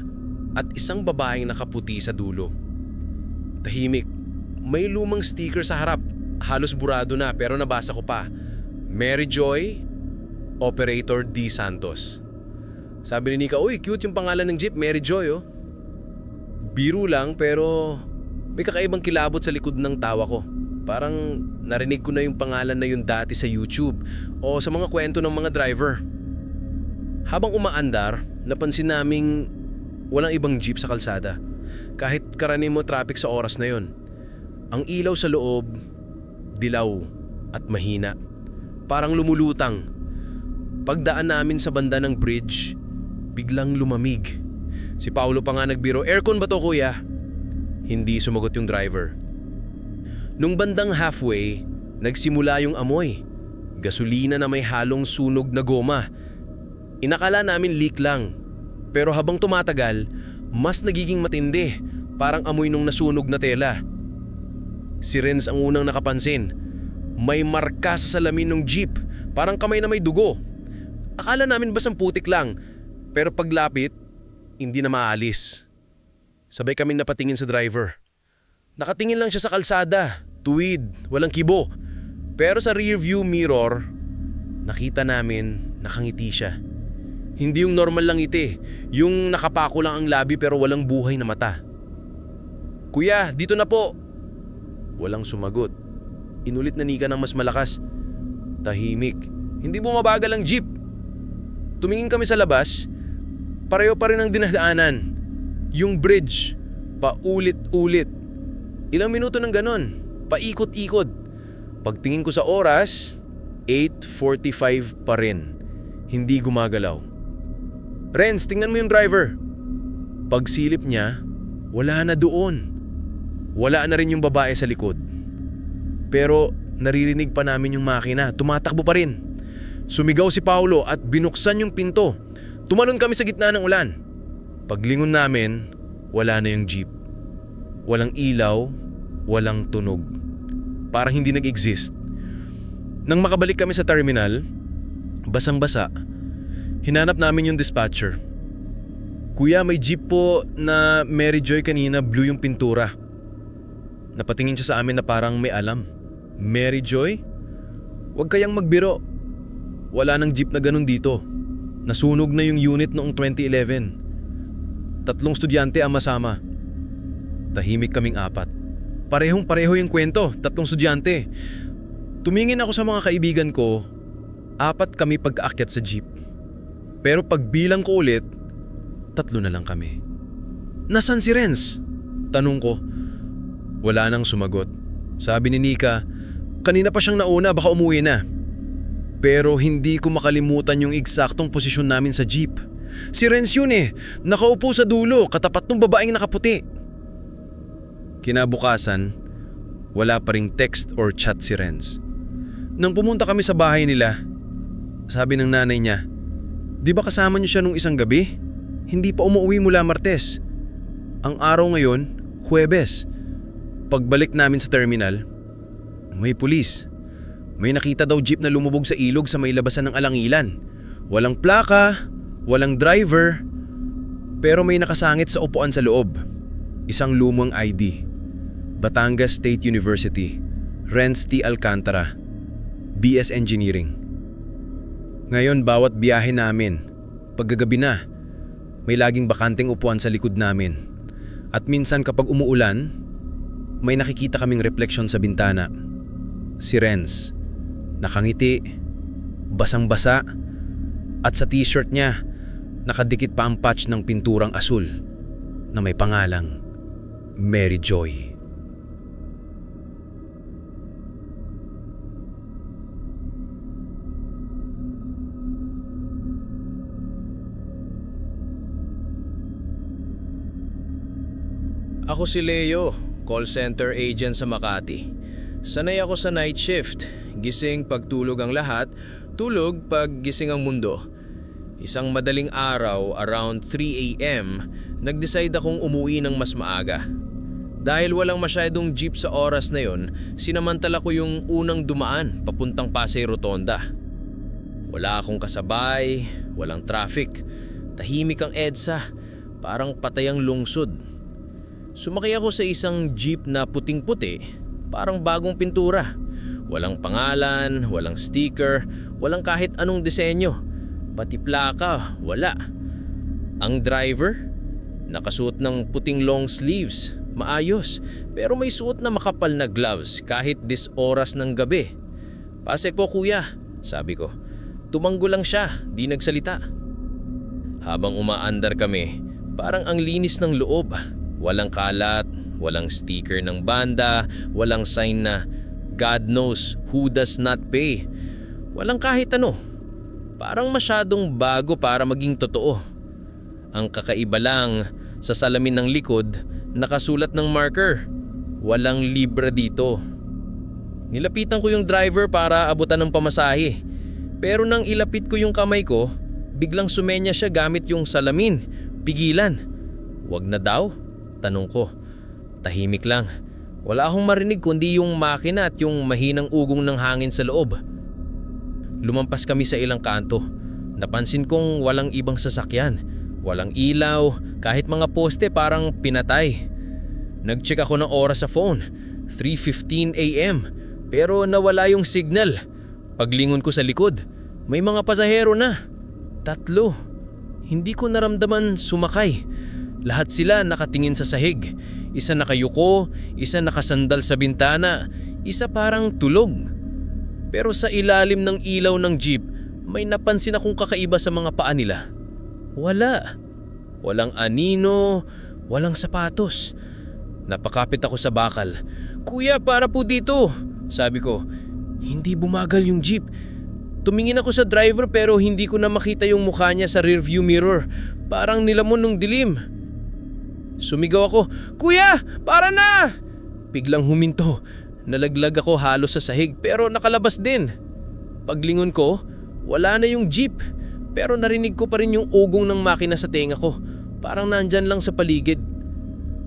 Speaker 2: at isang babaeng nakaputi sa dulo. Tahimik. May lumang sticker sa harap. Halos burado na pero nabasa ko pa. Mary Joy, Operator D. Santos. Sabi ni Nika, "Uy, cute yung pangalan ng jeep, Mary Joy oh." Biro lang pero may kakaibang kilabot sa likod ng tawa ko. Parang narinig ko na yung pangalan na yun dati sa YouTube o sa mga kwento ng mga driver. Habang umaandar, napansin naming walang ibang jeep sa kalsada. Kahit karaniwan mo traffic sa oras na yun. Ang ilaw sa loob, dilaw at mahina. Parang lumulutang. Pagdaan namin sa banda ng bridge, biglang lumamig. Si Paulo pa nga nagbiro, "Aircon ba to kuya?" Hindi sumagot yung driver. Nung bandang halfway, nagsimula yung amoy. Gasolina na may halong sunog na goma. Inakala namin leak lang. Pero habang tumatagal, mas nagiging matindi. Parang amoy nung nasunog na tela. Si Renz ang unang nakapansin. May marka sa salamin ng jeep. Parang kamay na may dugo. Akala namin basang putik lang. Pero paglapit, hindi na maalis. Sabay kaming napatingin sa driver. Nakatingin lang siya sa kalsada. tuwid, walang kibo. Pero sa rear view mirror, nakita namin nakangiti siya. Hindi yung normal lang ngiti, yung nakapako lang ang labi pero walang buhay na mata. "Kuya, dito na po." Walang sumagot. Inulit na Nika ng mas malakas. Tahimik. Hindi bumabagal ang jeep. Tumingin kami sa labas. Pareho pa rin ang dinadaanan. Yung bridge. Paulit-ulit. Ilang minuto ng ganon. Paikot-ikot. Pagtingin ko sa oras, 8:45 pa rin. Hindi gumagalaw. "Renz, tingnan mo yung driver." Pagsilip niya, wala na doon. Wala na rin yung babae sa likod. Pero naririnig pa namin yung makina. Tumatakbo pa rin. Sumigaw si Paulo at binuksan yung pinto. Tumalon kami sa gitna ng ulan. Paglingon namin, wala na yung jeep. Walang ilaw, walang tunog. Parang hindi nag-exist. Nang makabalik kami sa terminal, basang-basa, hinanap namin yung dispatcher. "Kuya, may jeep po na Mary Joy kanina, blue yung pintura." Napatingin siya sa amin na parang may alam. "Mary Joy? Huwag kayang magbiro. Wala nang jeep na ganun dito. Nasunog na yung unit noong 2011. 3 estudyante ang masama." Tahimik kaming 4. Parehong-pareho yung kwento, 3 estudyante. Tumingin ako sa mga kaibigan ko, 4 kami pag-aakyat sa jeep. Pero pagbilang ko ulit, 3 na lang kami. "Nasaan si Renz?" tanong ko. Wala nang sumagot. Sabi ni Nika, "Kanina pa siyang nauna, baka umuwi na." Pero hindi ko makalimutan yung eksaktong posisyon namin sa jeep. Si Renz yun eh, nakaupo sa dulo, katapat ng babaeng nakaputi. Kinabukasan, wala pa ring text or chat si Renz. Nang pumunta kami sa bahay nila, sabi ng nanay niya, "Di ba kasama niyo siya nung isang gabi? Hindi pa umuwi mula Martes. Ang araw ngayon, Huwebes." Pagbalik namin sa terminal, may pulis. May nakita daw jeep na lumubog sa ilog sa may labasan ng Alangilan. Walang plaka, walang driver, pero may nakasangit sa upuan sa loob. Isang lumang ID. Batangas State University, Renz T. Alcantara, BS Engineering. Ngayon bawat biyahe namin, paggagabi na, may laging bakanting upuan sa likod namin. At minsan kapag umuulan, may nakikita kaming refleksyon sa bintana. Si Renz. Nakangiti, basang-basa, at sa t-shirt niya, nakadikit pa ang patch ng pinturang asul na may pangalang Mary Joy.
Speaker 1: Ako si Leo, call center agent sa Makati. Sanay ako sa night shift. Gising pag tulog ang lahat, tulog pag gising ang mundo. Isang madaling araw, around 3 a.m., nag-decide akong umuwi ng mas maaga. Dahil walang masyadong jeep sa oras na yon, sinamantala ko yung unang dumaan papuntang Pasay Rotonda. Wala akong kasabay, walang traffic, tahimik ang EDSA, parang patay ang lungsod. Sumakay ako sa isang jeep na puting-puti, parang bagong pintura. Walang pangalan, walang sticker, walang kahit anong disenyo. Pati plaka, wala. Ang driver, nakasuot ng puting long sleeves, maayos, pero may suot na makapal na gloves kahit 10 oras ng gabi. "Pasek po kuya," sabi ko. Tumango lang siya, di nagsalita. Habang umaandar kami, parang ang linis ng loob. Walang kalat, walang sticker ng banda, walang sign na "God knows who does not pay." Walang kahit ano. Parang masyadong bago para maging totoo. Ang kakaiba lang, sa salamin ng likod, nakasulat ng marker, "Walang libra dito." Nilapitan ko yung driver para abutan ng pamasahe. Pero nang ilapit ko yung kamay ko, biglang sumenya siya gamit yung salamin. Pigilan. "Wag na daw?" tanong ko. Tahimik lang. Wala akong marinig kundi yung makina at yung mahinang ugong ng hangin sa loob. Lumampas kami sa ilang kanto. Napansin kong walang ibang sasakyan. Walang ilaw, kahit mga poste parang pinatay. Nag-check ako ng oras sa phone. 3:15 AM pero nawala yung signal. Paglingon ko sa likod, may mga pasahero na. 3. Hindi ko naramdaman sumakay. Lahat sila nakatingin sa sahig. Isa nakayuko, isa nakasandal sa bintana, isa parang tulog. Pero sa ilalim ng ilaw ng jeep, may napansin akong kakaiba sa mga paa nila. Wala. Walang anino, walang sapatos. Napakapit ako sa bakal. "Kuya, para po dito," sabi ko. Hindi bumagal yung jeep. Tumingin ako sa driver pero hindi ko na makita yung mukha niya sa rearview mirror. Parang nilamon nung dilim. Sumigaw ako, "Kuya, para na!" Biglang huminto. Nalaglag ako halos sa sahig pero nakalabas din. Paglingon ko, wala na yung jeep. Pero narinig ko pa rin yung ugong ng makina sa tenga ko. Parang nandyan lang sa paligid.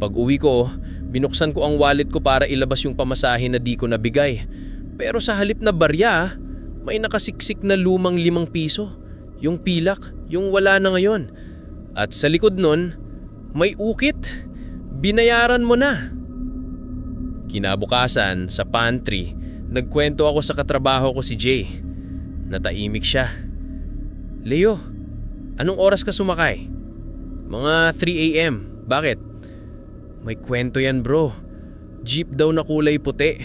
Speaker 1: Pag uwi ko, binuksan ko ang wallet ko para ilabas yung pamasahe na di ko nabigay. Pero sa halip na barya, may nakasiksik na lumang 5 piso. Yung pilak, yung wala na ngayon. At sa likod nun, may ukit. Binayaran mo na. Kinabukasan, sa pantry, nagkwento ako sa katrabaho ko si Jay. Natahimik siya. "Leo, anong oras ka sumakay?" "Mga 3 AM. Bakit?" "May kwento yan bro. Jeep daw na kulay puti.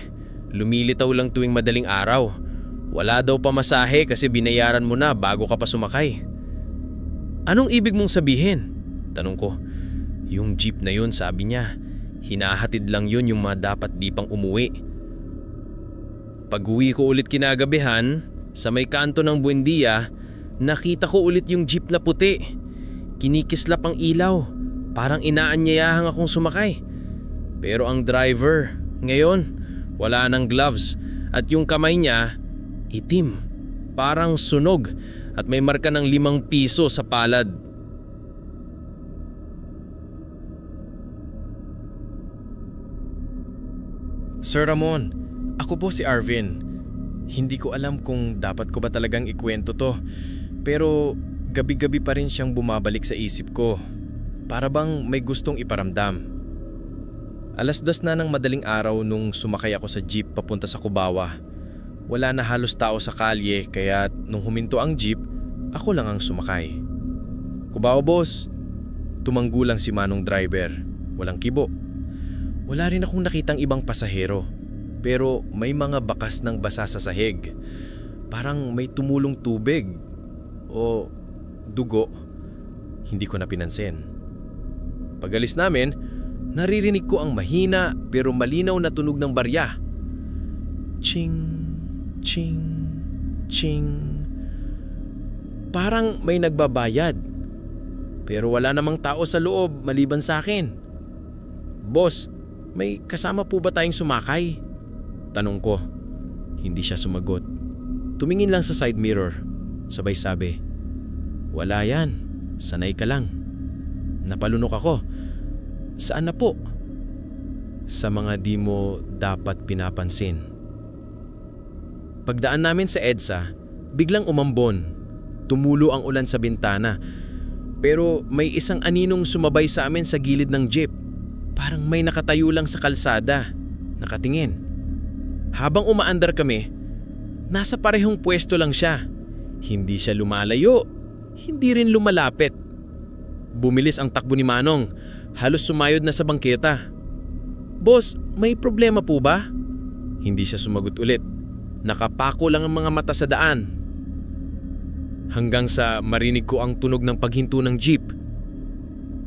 Speaker 1: Lumilitaw lang tuwing madaling araw. Wala daw pamasahe kasi binayaran mo na bago ka pa sumakay." "Anong ibig mong sabihin?" tanong ko. "Yung jeep na yun," sabi niya. "Hinahatid lang yun yung mga dapat di pang umuwi." Pag-uwi ko ulit kinagabihan, sa may kanto ng Buendia, nakita ko ulit yung jeep na puti. Kinikislap ang ilaw. Parang inaanyayahang akong sumakay. Pero ang driver, ngayon, wala nang gloves at yung kamay niya, itim. Parang sunog at may marka ng 5 piso sa palad.
Speaker 2: Sir Ramon, ako po si Arvin. Hindi ko alam kung dapat ko ba talagang ikwento to. Pero gabi-gabi pa rin siyang bumabalik sa isip ko. Para bang may gustong iparamdam. 2:00 na ng madaling araw nung sumakay ako sa jeep papunta sa Cubao. Wala na halos tao sa kalye kaya nung huminto ang jeep, ako lang ang sumakay. "Cubao boss." Tumanggo lang si Manong driver. Walang kibo. Wala rin akong nakitang ibang pasahero. Pero may mga bakas ng basa sa sahig. Parang may tumulong tubig. O dugo. Hindi ko na pinansin. Pag-alis namin, naririnig ko ang mahina pero malinaw na tunog ng barya. Ching, ching, ching. Parang may nagbabayad. Pero wala namang tao sa loob maliban sa akin. "Boss, may kasama po ba tayong sumakay?" tanong ko. Hindi siya sumagot. Tumingin lang sa side mirror. Sabay sabi, "Wala yan. Sanay ka lang." Napalunok ako. "Saan na po?" "Sa mga di mo dapat pinapansin." Pagdaan namin sa EDSA, biglang umambon. Tumulo ang ulan sa bintana. Pero may isang aninong sumabay sa amin sa gilid ng jeep. Parang may nakatayo lang sa kalsada. Nakatingin. Habang umaandar kami, nasa parehong pwesto lang siya. Hindi siya lumalayo. Hindi rin lumalapit. Bumilis ang takbo ni Manong. Halos sumayod na sa bangketa. "Boss, may problema po ba?" Hindi siya sumagot ulit. Nakapako lang ang mga mata sa daan. Hanggang sa marinig ko ang tunog ng paghinto ng jeep.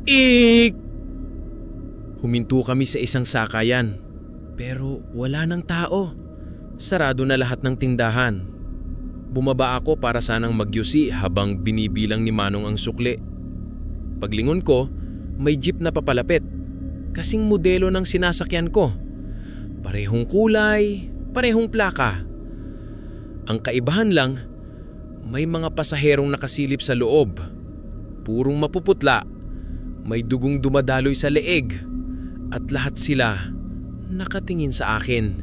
Speaker 2: Ik! Huminto kami sa isang sakayan. Pero wala nang tao. Sarado na lahat ng tindahan. Bumaba ako para sanang magyusi habang binibilang ni Manong ang sukli. Paglingon ko, may jeep na papalapit. Kasing modelo ng sinasakyan ko. Parehong kulay, parehong plaka. Ang kaibahan lang, may mga pasaherong nakasilip sa loob. Purong mapuputla, may dugong dumadaloy sa leeg. At lahat sila nakatingin sa akin.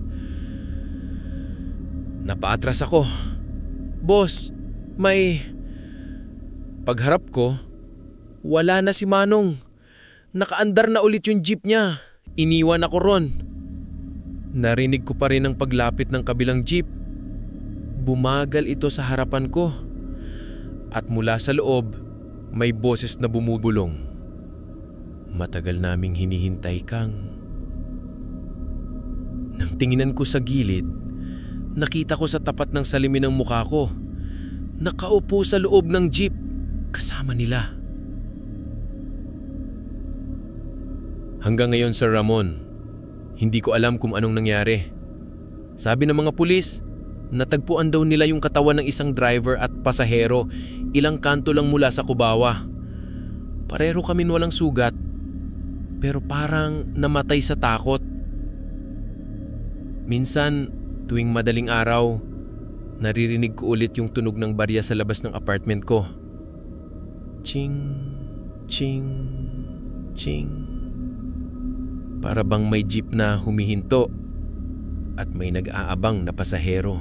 Speaker 2: Napaatras ako. "Boss, may..." Pagharap ko, wala na si Manong. Nakaandar na ulit yung jeep niya. Iniwan ako ron. Narinig ko pa rin ang paglapit ng kabilang jeep. Bumagal ito sa harapan ko. At mula sa loob, may boses na bumubulong. Matagal naming hinihintay kang. Nang tinginan ko sa gilid, nakita ko sa tapat ng salamin ng mukha ko. Nakaupo sa loob ng jeep, kasama nila. Hanggang ngayon, Sir Ramon, hindi ko alam kung anong nangyari. Sabi ng mga pulis, natagpuan daw nila yung katawan ng isang driver at pasahero ilang kanto lang mula sa kubawa. Parero kami walang sugat, pero parang namatay sa takot. Minsan, tuwing madaling araw, naririnig ko ulit yung tunog ng barya sa labas ng apartment ko. Ching, ching, ching. Para bang may jeep na humihinto at may nag-aabang na pasahero.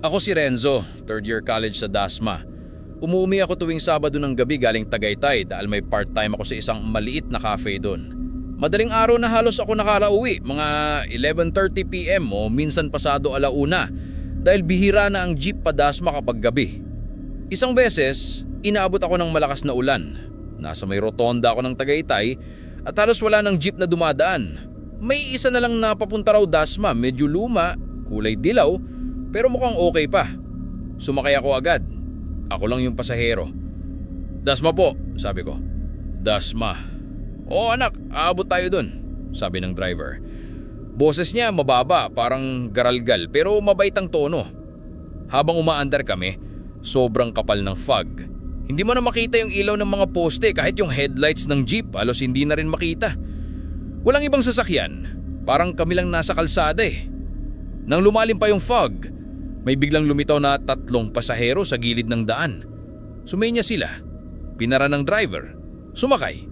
Speaker 3: Ako si Renzo, third year college sa Dasma. Umuwi ako tuwing Sabado ng gabi galing Tagaytay dahil may part-time ako sa isang maliit na cafe doon. Madaling araw na halos ako nakarauwi, mga 11:30 PM o minsan pasado 1:00 dahil bihira na ang jeep pa Dasma kapag gabi. Isang beses, inaabot ako ng malakas na ulan. Nasa may rotonda ako ng Tagaytay at halos wala ng jeep na dumadaan. May isa na lang na papunta raw Dasma, medyo luma, kulay dilaw, pero mukhang okay pa. Sumakay ako agad. Ako lang yung pasahero. Dasma po, sabi ko. Dasma. Oo anak, aabot tayo dun, sabi ng driver. Boses niya mababa, parang garalgal pero mabait ang tono. Habang umaandar kami, sobrang kapal ng fog. Hindi mo na makita yung ilaw ng mga poste, kahit yung headlights ng jeep halos hindi na rin makita. Walang ibang sasakyan, parang kami lang nasa kalsada eh. Nang lumalim pa yung fog, may biglang lumitaw na 3 pasahero sa gilid ng daan. Sumenya sila, pinara ng driver, sumakay.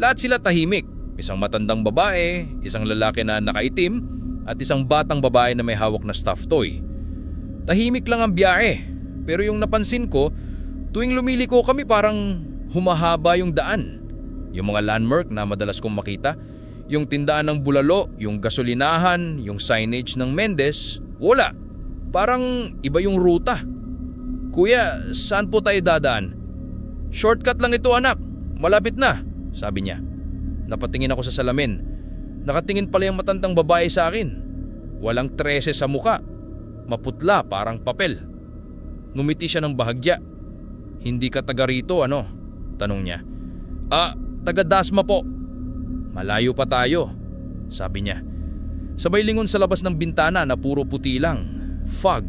Speaker 3: Lahat sila tahimik, isang matandang babae, isang lalaki na nakaitim at isang batang babae na may hawak na stuffed toy. Tahimik lang ang biyahe. Pero yung napansin ko, tuwing lumiliko kami parang humahaba yung daan. Yung mga landmark na madalas kong makita, yung tindaan ng bulalo, yung gasolinahan, yung signage ng Mendez, wala. Parang iba yung ruta. Kuya, saan po tayo dadaan? Shortcut lang ito anak, malapit na, sabi niya. Napatingin ako sa salamin. Nakatingin pala yung matandang babae sa akin. Walang 13 sa muka. Maputla, parang papel. Ngumiti siya ng bahagya. Hindi ka taga rito ano? Tanong niya. Taga Dasma po. Malayo pa tayo, sabi niya. Sabay lingon sa labas ng bintana na puro puti lang. Fog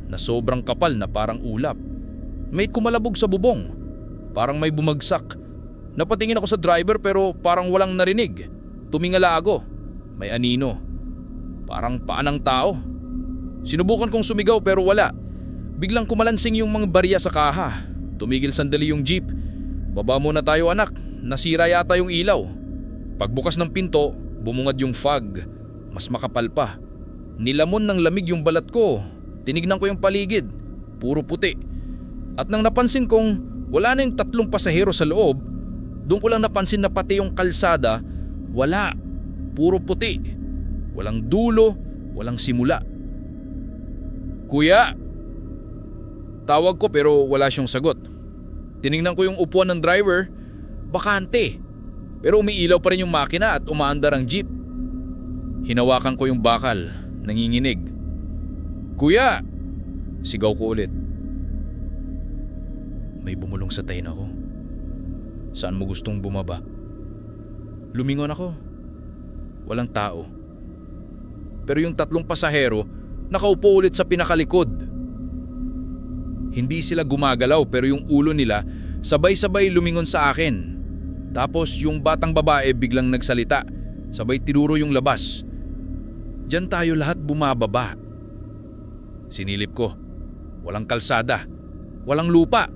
Speaker 3: na sobrang kapal na parang ulap. May kumalabog sa bubong. Parang may bumagsak. Napatingin ako sa driver pero parang walang narinig. Tumingala ako. May anino. Parang paa ng tao. Sinubukan kong sumigaw pero wala. Biglang kumalansing yung mga barya sa kaha. Tumigil sandali yung jeep. Baba muna tayo anak, nasira yata yung ilaw. Pagbukas ng pinto, bumungad yung fog. Mas makapal pa. Nilamon ng lamig yung balat ko. Tinignan ko yung paligid. Puro puti. At nang napansin kong wala na yung 3 pasahero sa loob, doon ko lang napansin na pati yung kalsada, wala. Puro puti. Walang dulo, walang simula. Kuya! Tawag ko pero wala siyang sagot. Tiningnan ko yung upuan ng driver, bakante. Pero umiilaw pa rin yung makina at umaandar ang jeep. Hinawakan ko yung bakal, nanginginig. Kuya! Sigaw ko ulit. May bumulong sa tainga ko. Saan mo gustong bumaba? Lumingon ako. Walang tao. Pero yung 3 pasahero, nakaupo ulit sa pinakalikod. Hindi sila gumagalaw pero yung ulo nila sabay-sabay lumingon sa akin. Tapos yung batang babae biglang nagsalita, sabay tinuro yung labas. Diyan tayo lahat bumababa. Sinilip ko. Walang kalsada. Walang lupa.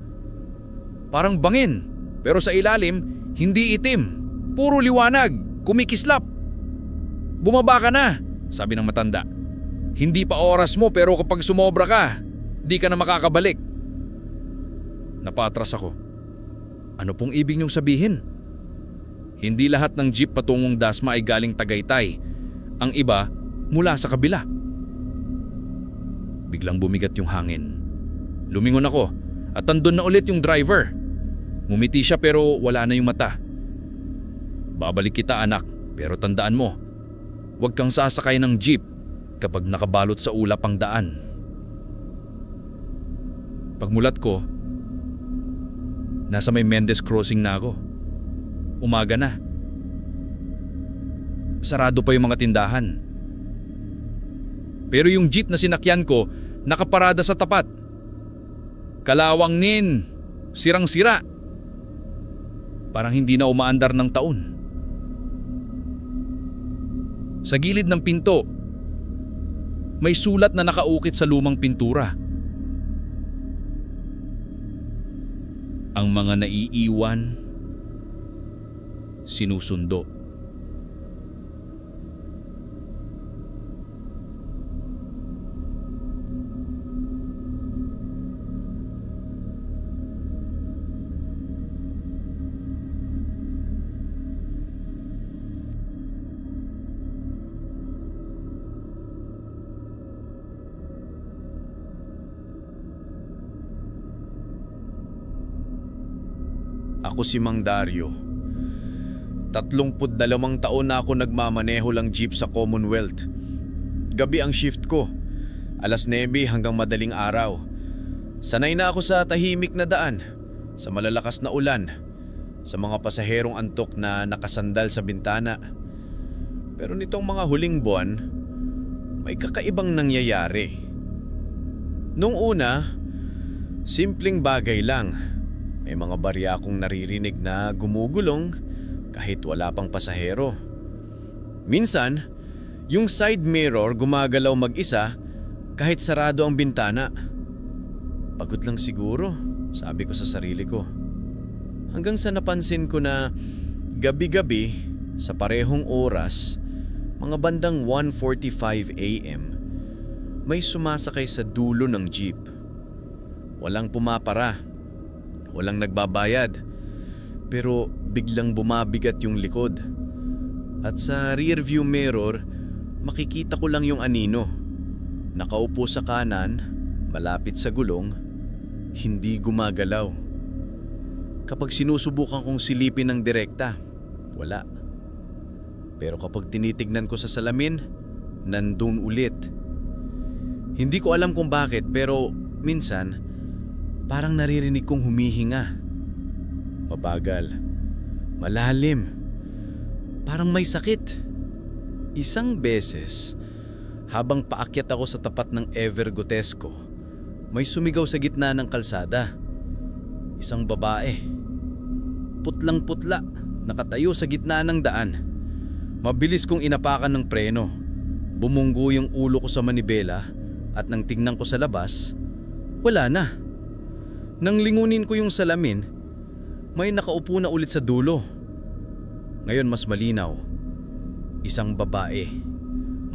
Speaker 3: Parang bangin. Pero sa ilalim, hindi itim. Puro liwanag. Kumikislap. Bumaba ka na, sabi ng matanda. Hindi pa oras mo pero kapag sumobra ka, di ka na makakabalik. Napatras ako. Ano pong ibig niyong sabihin? Hindi lahat ng jeep patungong Dasma ay galing Tagaytay. Ang iba mula sa kabila. Biglang bumigat yung hangin. Lumingon ako at andun na ulit yung driver. Ngumiti siya pero wala na yung mata. Babalik kita anak, pero tandaan mo, huwag kang sasakay ng jeep kapag nakabalot sa ulap ang daan. Pagmulat ko, nasa may Mendez Crossing na ako. Umaga na. Sarado pa yung mga tindahan. Pero yung jeep na sinakyan ko, nakaparada sa tapat. Kalawang nin, sirang-sira. Parang hindi na umaandar ng taon. Sa gilid ng pinto, may sulat na nakaukit sa lumang pintura. Ang mga naiiwan, sinusundo.
Speaker 2: Ako si Mang Dario. 32 taon na ako nagmamaneho lang jeep sa Commonwealth. Gabi ang shift ko. 9 hanggang madaling araw. Sanay na ako sa tahimik na daan, sa malalakas na ulan, sa mga pasaherong antok na nakasandal sa bintana. Pero nitong mga huling buwan, may kakaibang nangyayari. Nung una, simpleng bagay lang. May mga barya akong naririnig na gumugulong kahit wala pang pasahero. Minsan, yung side mirror gumagalaw mag-isa kahit sarado ang bintana. Pagod lang siguro, sabi ko sa sarili ko. Hanggang sa napansin ko na gabi-gabi sa parehong oras, mga bandang 1:45 AM, may sumasakay sa dulo ng jeep. Walang pumapara. Walang nagbabayad, pero biglang bumabigat yung likod. At sa rear view mirror, makikita ko lang yung anino. Nakaupo sa kanan, malapit sa gulong, hindi gumagalaw. Kapag sinusubukan kong silipin ng direkta, wala. Pero kapag tinitignan ko sa salamin, nandun ulit. Hindi ko alam kung bakit, pero minsan, parang naririnig kong humihinga. Mabagal. Malalim. Parang may sakit. Isang beses, habang paakyat ako sa tapat ng Ever Gotesco, may sumigaw sa gitna ng kalsada. Isang babae. Putlang-putla, nakatayo sa gitna ng daan. Mabilis kong inapakan ng preno. Bumunggo yung ulo ko sa manibela at nang tingnan ko sa labas, wala na. Nang lingunin ko yung salamin, may nakaupo na ulit sa dulo. Ngayon mas malinaw. Isang babae.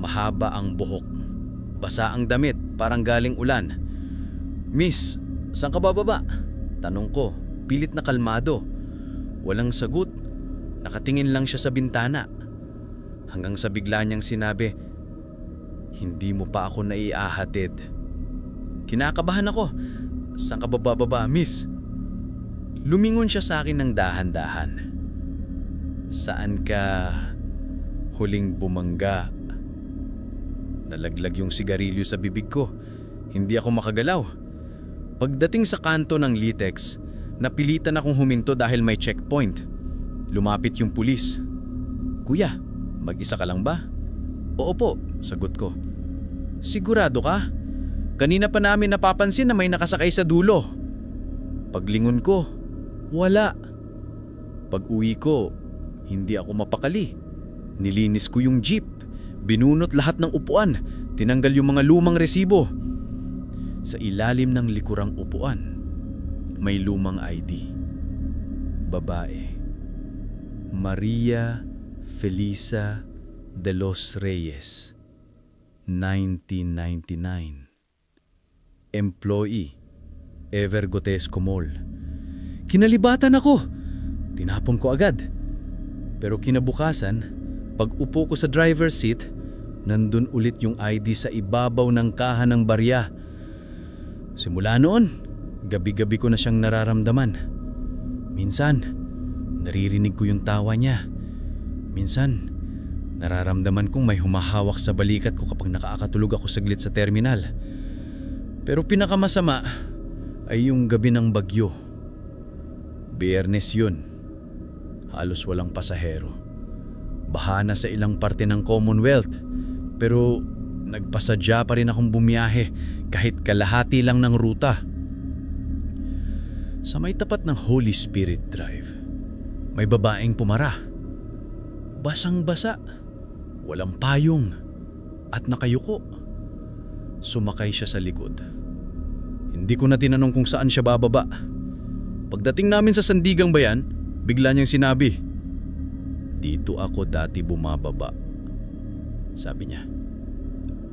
Speaker 2: Mahaba ang buhok. Basa ang damit, parang galing ulan. "Miss, saan ka bababa?" Tanong ko, pilit na kalmado. Walang sagot. Nakatingin lang siya sa bintana. Hanggang sa bigla niyang sinabi, "Hindi mo pa ako naiahatid." Kinakabahan ako. "Saan ka bababa, miss?" Lumingon siya sa akin ng dahan-dahan. "Saan ka huling bumangga?" Nalaglag yung sigarilyo sa bibig ko. Hindi ako makagalaw. Pagdating sa kanto ng Litex, napilitan akong huminto dahil may checkpoint. Lumapit yung pulis. "Kuya, mag-isa ka lang ba?" "Oo po," sagot ko. "Sigurado ka? Kanina pa namin napapansin na may nakasakay sa dulo." Paglingon ko, wala. Pag-uwi ko, hindi ako mapakali. Nilinis ko yung jeep, binunot lahat ng upuan, tinanggal yung mga lumang resibo. Sa ilalim ng likurang upuan, may lumang ID. Babae. Maria Felisa de los Reyes, 1999. Employee, Ever Gotesco Mall.
Speaker 5: Kinalibatan ako. Tinapon ko agad. Pero kinabukasan, pag upo ko sa driver's seat, nandun ulit yung ID sa ibabaw ng kaha ng barya. Simula noon, gabi-gabi ko na siyang nararamdaman. Minsan, naririnig ko yung tawa niya. Minsan, nararamdaman kong may humahawak sa balikat ko kapag nakakatulog ako saglit sa terminal. Pero pinakamasama ay yung gabi ng bagyo. Biyernes yun. Halos walang pasahero. Baha na sa ilang parte ng Commonwealth. Pero nagpasadya pa rin akong bumiyahe kahit kalahati lang ng ruta. Sa may tapat ng Holy Spirit Drive, may babaeng pumara. Basang-basa, walang payong, at nakayuko. Sumakay siya sa likod. Hindi ko na tinanong kung saan siya bababa. Pagdating namin sa Sandigang Bayan, bigla niyang sinabi, "Dito ako dati bumababa." Sabi niya.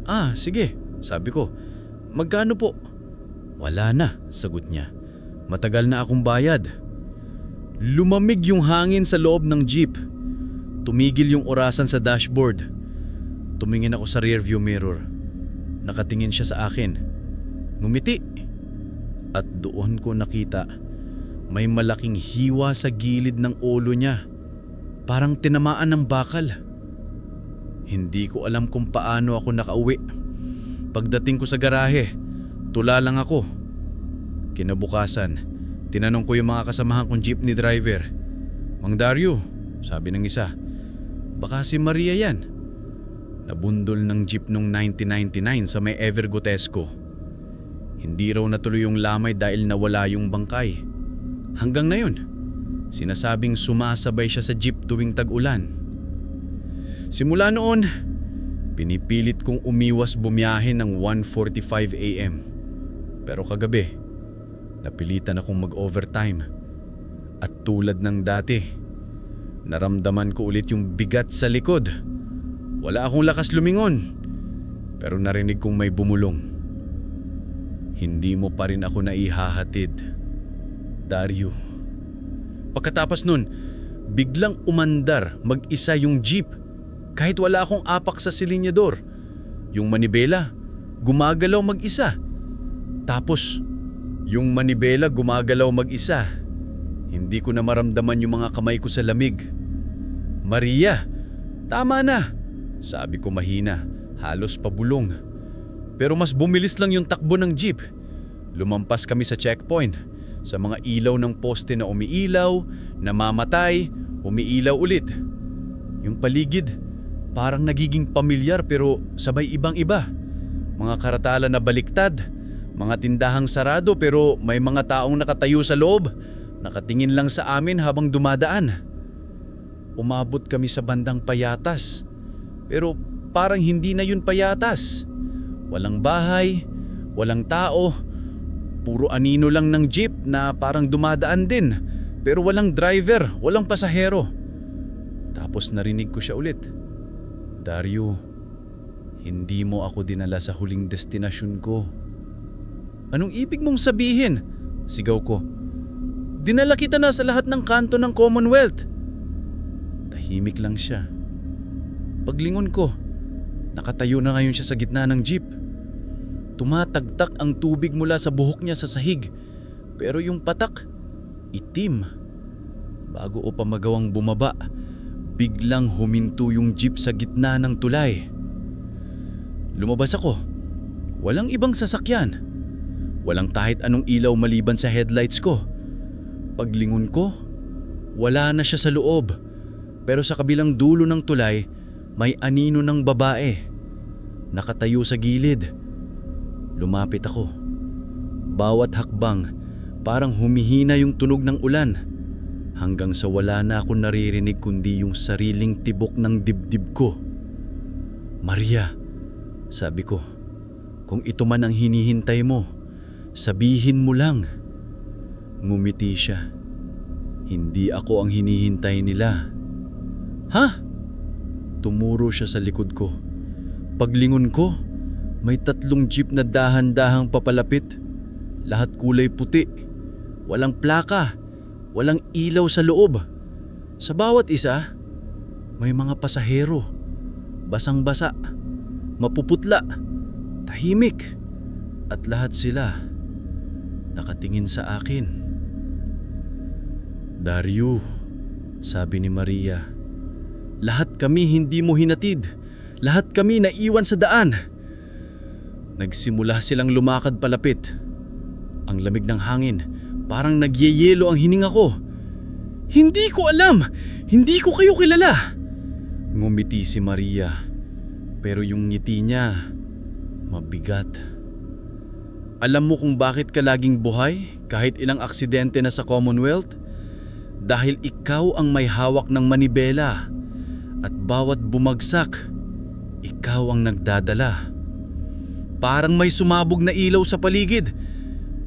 Speaker 5: "Ah, sige," sabi ko. "Magkano po?" "Wala na," sagot niya. "Matagal na akong bayad." Lumamig yung hangin sa loob ng jeep. Tumigil yung orasan sa dashboard. Tumingin ako sa rearview mirror. Nakatingin siya sa akin. Ngumiti. At doon ko nakita may malaking hiwa sa gilid ng ulo niya. Parang tinamaan ng bakal. Hindi ko alam kung paano ako nakauwi. Pagdating ko sa garahe, tula lang ako. Kinabukasan, tinanong ko yung mga kasamahan kong jeepney driver. "Mang Dario," sabi ng isa, "baka si Maria yan." Nabundol ng jeep nung 1999 sa may Evergotesco. Hindi raw natuloy yung lamay dahil nawala yung bangkay. Hanggang na yun, sinasabing sumasabay siya sa jeep tuwing tag-ulan. Simula noon, pinipilit kong umiwas bumiyahe ng 1:45 AM. Pero kagabi, napilitan akong mag-overtime. At tulad ng dati, naramdaman ko ulit yung bigat sa likod. Wala akong lakas lumingon, pero narinig kong may bumulong. "Hindi mo pa rin ako naihahatid, Dario." Pagkatapos nun, biglang umandar mag-isa yung jeep kahit wala akong apak sa silinyador. Yung manibela, gumagalaw mag-isa. Tapos, yung manibela gumagalaw mag-isa. Hindi ko na maramdaman yung mga kamay ko sa lamig. "Maria, tama na," sabi ko mahina, halos pabulong. Pero mas bumilis lang yung takbo ng jeep. Lumampas kami sa checkpoint, sa mga ilaw ng poste na umiilaw, namamatay, umiilaw ulit. Yung paligid, parang nagiging pamilyar pero sabay ibang-iba. Mga karatala na baliktad, mga tindahang sarado pero may mga taong nakatayo sa loob, nakatingin lang sa amin habang dumadaan. Umabot kami sa bandang Payatas, pero parang hindi na yun Payatas. Walang bahay, walang tao, puro anino lang ng jeep na parang dumadaan din, pero walang driver, walang pasahero. Tapos narinig ko siya ulit, "Dario, hindi mo ako dinala sa huling destinasyon ko." "Anong ibig mong sabihin?" sigaw ko. "Dinala kita na sa lahat ng kanto ng Commonwealth." Tahimik lang siya. Paglingon ko, nakatayo na ngayon siya sa gitna ng jeep. Tumatagtak ang tubig mula sa buhok niya sa sahig, pero yung patak, itim. Bago o pa magawang bumaba, biglang huminto yung jeep sa gitna ng tulay. Lumabas ako. Walang ibang sasakyan. Walang kahit anong ilaw maliban sa headlights ko. Paglingon ko, wala na siya sa loob. Pero sa kabilang dulo ng tulay, may anino ng babae. Nakatayo sa gilid. Lumapit ako. Bawat hakbang, parang humihina yung tunog ng ulan. Hanggang sa wala na ako naririnig kundi yung sariling tibok ng dibdib ko. "Maria," sabi ko, "kung ito man ang hinihintay mo, sabihin mo lang." Ngumiti siya. "Hindi ako ang hinihintay nila." "Ha?" Tumuro siya sa likod ko. Paglingon ko, may 3 jeep na dahan-dahang papalapit. Lahat kulay puti. Walang plaka, Walang ilaw sa loob. Sa bawat isa, may mga pasahero. Basang-basa, mapuputla, tahimik. At lahat sila nakatingin sa akin. Dario, sabi ni Maria, lahat kami hindi mo hinatid. Lahat kami naiwan sa daan. Nagsimula silang lumakad palapit. Ang lamig ng hangin, parang nagyeyelo ang hininga ko. Hindi ko alam! Hindi ko kayo kilala! Ngumiti si Maria, pero yung ngiti niya, mabigat. Alam mo kung bakit ka laging buhay kahit ilang aksidente na sa Commonwealth? Dahil ikaw ang may hawak ng manibela at bawat bumagsak, ikaw ang nagdadala. Parang may sumabog na ilaw sa paligid.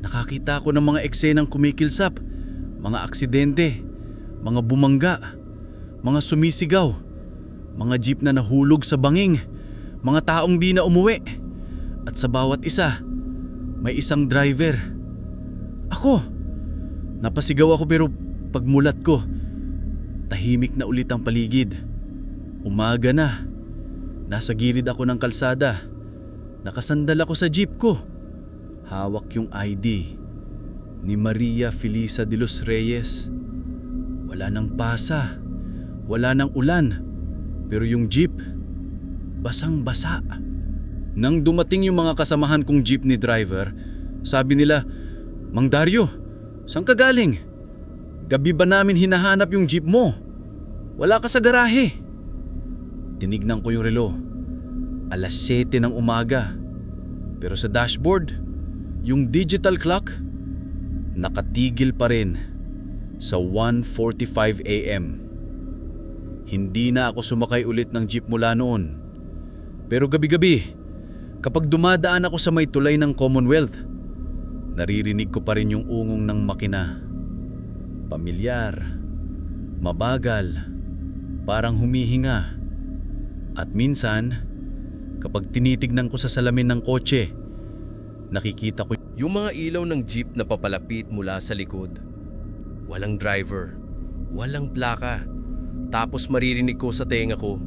Speaker 5: Nakakita ko ng mga eksenang kumikilsap, mga aksidente, mga bumangga, mga sumisigaw, mga jeep na nahulog sa banging, mga taong di na umuwi. At sa bawat isa, may isang driver. Ako! Napasigaw ako pero pagmulat ko, tahimik na ulit ang paligid. Umaga na. Nasa gilid ako ng kalsada. Nakasandal ako sa jeep ko. Hawak yung ID ni Maria Felisa de los Reyes. Wala nang pasa, wala nang ulan, pero yung jeep, basang-basa. Nang dumating yung mga kasamahan kong jeepney driver, sabi nila, Mang Dario, saan ka galing? Gabi ba namin hinahanap yung jeep mo? Wala ka sa garahe. Tinignan ko yung relo. 7:00 ng umaga. Pero sa dashboard, yung digital clock, nakatigil pa rin sa 1:45 a.m. Hindi na ako sumakay ulit ng jeep mula noon. Pero gabi-gabi, kapag dumadaan ako sa may tulay ng Commonwealth, naririnig ko pa rin yung ungong ng makina. Pamilyar, mabagal, parang humihinga. At minsan, kapag tinitignan ko sa salamin ng kotse, nakikita ko
Speaker 2: Yung mga ilaw ng jeep na papalapit mula sa likod. Walang driver, walang plaka. Tapos maririnig ko sa tenga ko,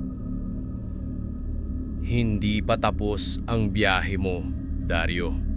Speaker 2: hindi pa tapos ang biyahe mo, Dario.